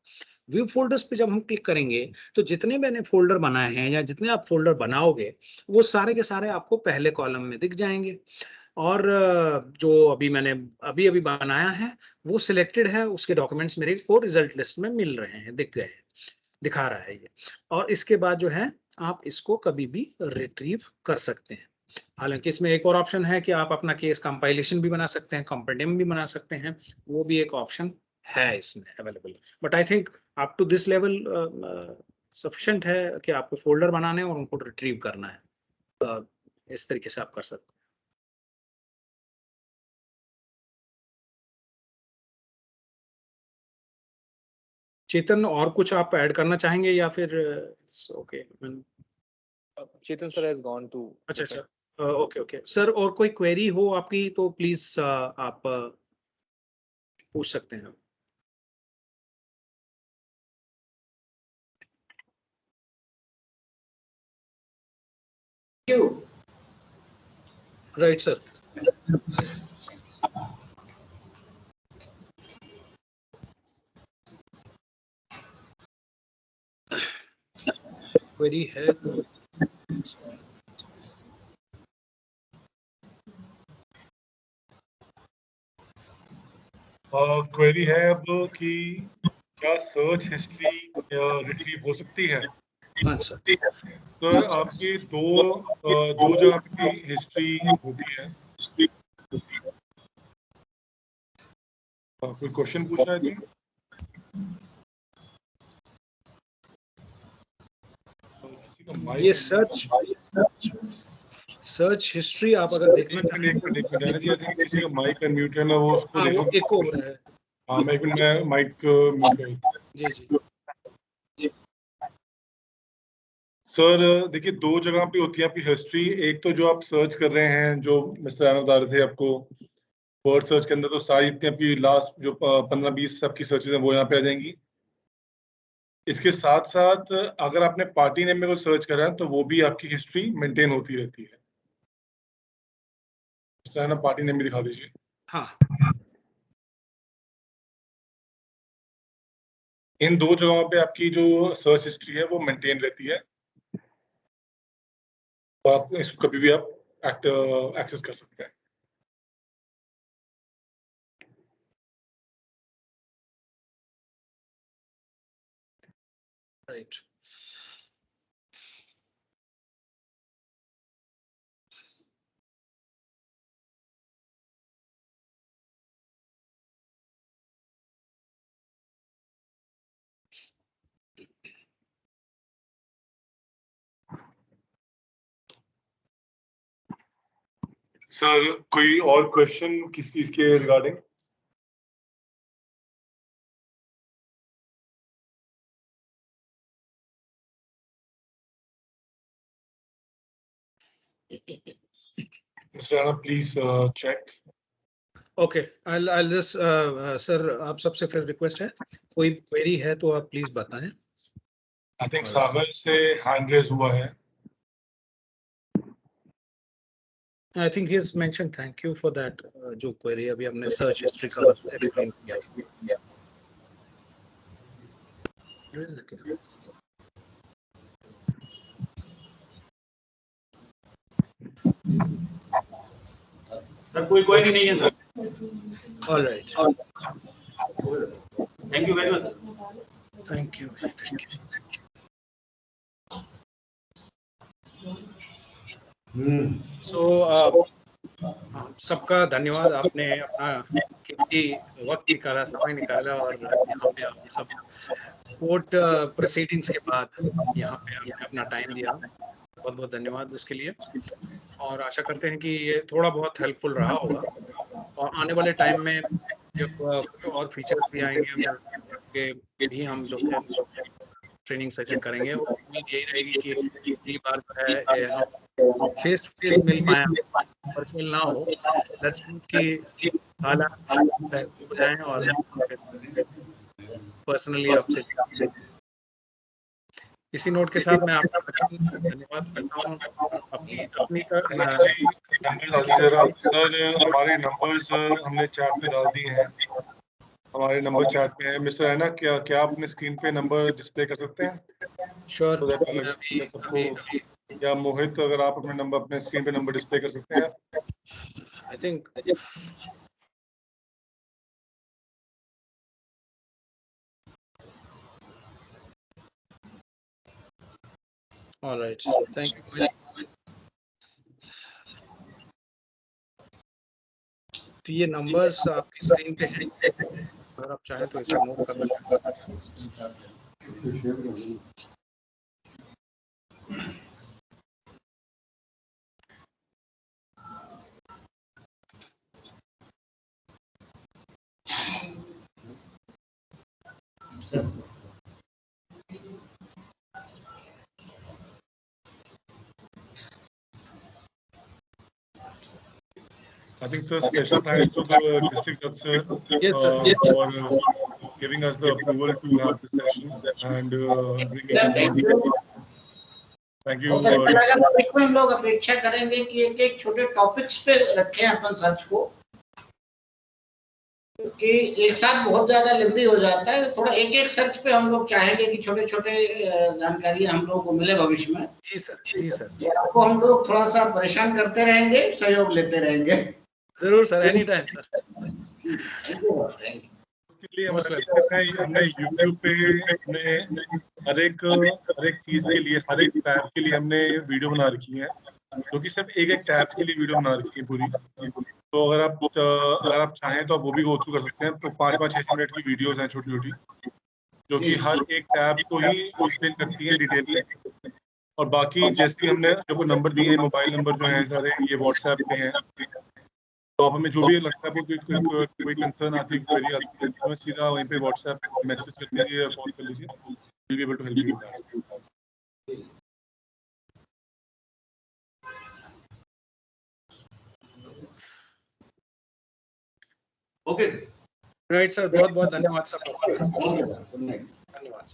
व्यू फोल्डर्स पे जब हम क्लिक करेंगे तो जितने मैंने फोल्डर बनाए हैं या जितने आप फोल्डर बनाओगे वो सारे के सारे आपको पहले कॉलम में दिख जाएंगे, और जो अभी मैंने अभी अभी बनाया है वो सिलेक्टेड है, उसके डॉक्यूमेंट्स मेरे को रिजल्ट लिस्ट में मिल रहे हैं, दिख गए हैं, दिखा रहा है ये। और इसके बाद जो है आप इसको कभी भी रिट्रीव कर सकते हैं। हालांकि इसमें एक और ऑप्शन है कि आप अपना केस कंपाइलेशन भी बना सकते हैं, कंपेंडियम भी बना सकते हैं, वो भी एक ऑप्शन है इसमें available. But I think up to this level sufficient है कि आपको फोल्डर बनाने और उनको रिट्रीव करना है। इस तरीके से आप कर सकते हैं। चेतन, और कुछ आप ऐड करना चाहेंगे या फिर okay? Chetan sir has gone to. अच्छा अच्छा, ओके ओके सर, और कोई क्वेरी हो आपकी तो प्लीज आप पूछ सकते हैं। you. Right, sir. Query है तो क्वेरी है अब कि क्या सर्च हिस्ट्री रिट्रीव हो सकती है? हाँ सर। सर आपकी दो जगह की हिस्ट्री होती है। कोई क्वेश्चन पूछ रहा है जी? ये सर्च हिस्ट्री आप अगर देखना चाहें एक मिनट किसी का माइक अनम्यूट है, मैं वो उसको हाँ, वो देखूं। एको हो रहा है। हाँ, मैं एक मिनट में माइक म्यूट कर। जी जी। सर देखिए, दो जगह पे होती है आपकी हिस्ट्री। एक तो जो आप सर्च कर रहे हैं, जो मिस्टर राणा बता रहे थे आपको, वर्ड सर्च के अंदर तो सारी इतनी आपकी लास्ट जो 15-20 आपकी सर्चेज हैं वो यहाँ पे आ जाएंगी। इसके साथ साथ अगर आपने पार्टी नेम में को सर्च करा है तो वो भी आपकी हिस्ट्री मेंटेन होती रहती है। मिस्टर राणा पार्टी नेम भी दिखा दीजिए। हाँ, इन दो जगहों पे आपकी जो सर्च हिस्ट्री है वो मेंटेन रहती है, तो आप इसको कभी भी आप एक्सेस कर सकते हैं। राइट। सर कोई और क्वेश्चन किस चीज के regarding? Mister Rana please check. Okay, I'll just sir आप सबसे फिर रिक्वेस्ट है, कोई क्वेरी है तो आप प्लीज बताएं। आई थिंक सागर से हैंड रेज हुआ है। I think he has mentioned thank you for that जो क्वेरी अभी हमने सर्च हिस्ट्री का एक्सप्लेन किया। सर कोई क्वेरी नहीं है sir. All right. Thank you very much. Thank you. So सबका धन्यवाद, आपने अपना कीमती वक्त निकाला, समय निकाला और यहाँ पे आप सब कोर्ट प्रोसीडिंग्स के बाद यहाँ पे आपने अपना टाइम दिया, बहुत बहुत धन्यवाद उसके लिए। और आशा करते हैं कि ये थोड़ा बहुत हेल्पफुल रहा होगा और आने वाले टाइम में जब कुछ और फीचर्स भी आएंगे के भी हम जो है ट्रेनिंग सेशन करेंगे। उम्मीद यही रहेगी कि अगली बार जो है हम फेस टू फेस मिल पाए, वर्चुअल ना हो। लेट्स होप कि हालात हो जाएं और पर्सनली आपसे। इसी नोट के साथ मैं आपका धन्यवाद करता हूँ। अपनी सर हमारे नंबर्स हमने चैट पे डाल दिए हैं, हमारे नंबर चैट पे है। मिस्टर है ना, क्या आप अपने स्क्रीन पे नंबर डिस्प्ले कर सकते हैं? श्योर। या मोहित, अगर आप अपने नंबर अपने स्क्रीन पे नंबर डिस्प्ले कर सकते हैं? I think all right, thank you. तो ये नंबर्स आपकी स्क्रीन पे हैं, अगर आप चाहें तो इसे नोट कर लें। I think, sir, special thanks to the district judge, sir, for giving us the approval to have the sessions and bringing thank you. बहुत अच्छा लगा। भविष्य में हम लोग अपेक्षा करेंगे कि एक एक छोटे टॉपिक्स पे रखें अपन सर्च को, क्योंकि एक साथ बहुत ज्यादा लेंदी हो जाता है। थोड़ा एक एक सर्च पे हम लोग चाहेंगे कि छोटे छोटे जानकारी हम लोगों को मिले भविष्य में। जी सर, जी सर, आपको हम लोग थोड़ा सा परेशान करते रहेंगे, सहयोग लेते रहेंगे। जरूर sir, any time sir. Thank you. उसके लिए हमने YouTube पे हमने हर एक चीज के लिए, हर एक टैब के लिए हमने वीडियो बना रखी है, जो कि सिर्फ एक एक टैब के लिए वीडियो बना रखी है पूरी। तो अगर आप चाहें तो आप वो भी गो थ्रू कर सकते हैं। तो 5-5, 6 मिनट की वीडियोस हैं छोटी छोटी, जो कि हर एक टैब को ही एक्सप्लेन करती हैं डिटेल में। और बाकी जैसे हमने जो नंबर दिए हैं, मोबाइल नंबर जो हैं सारे, ये व्हाट्सएप पे हैं। तो आप हमें जो भी लगता है आपको कोई कंसर्न आती है, क्वेरी आती है, तो हमें सीधा वहीं पे व्हाट्सएप मैसेज कर दीजिए या कॉल कर लीजिए। Will be able to help you with that. Okay sir. Right sir, बहुत बहुत धन्यवाद सर। Good night.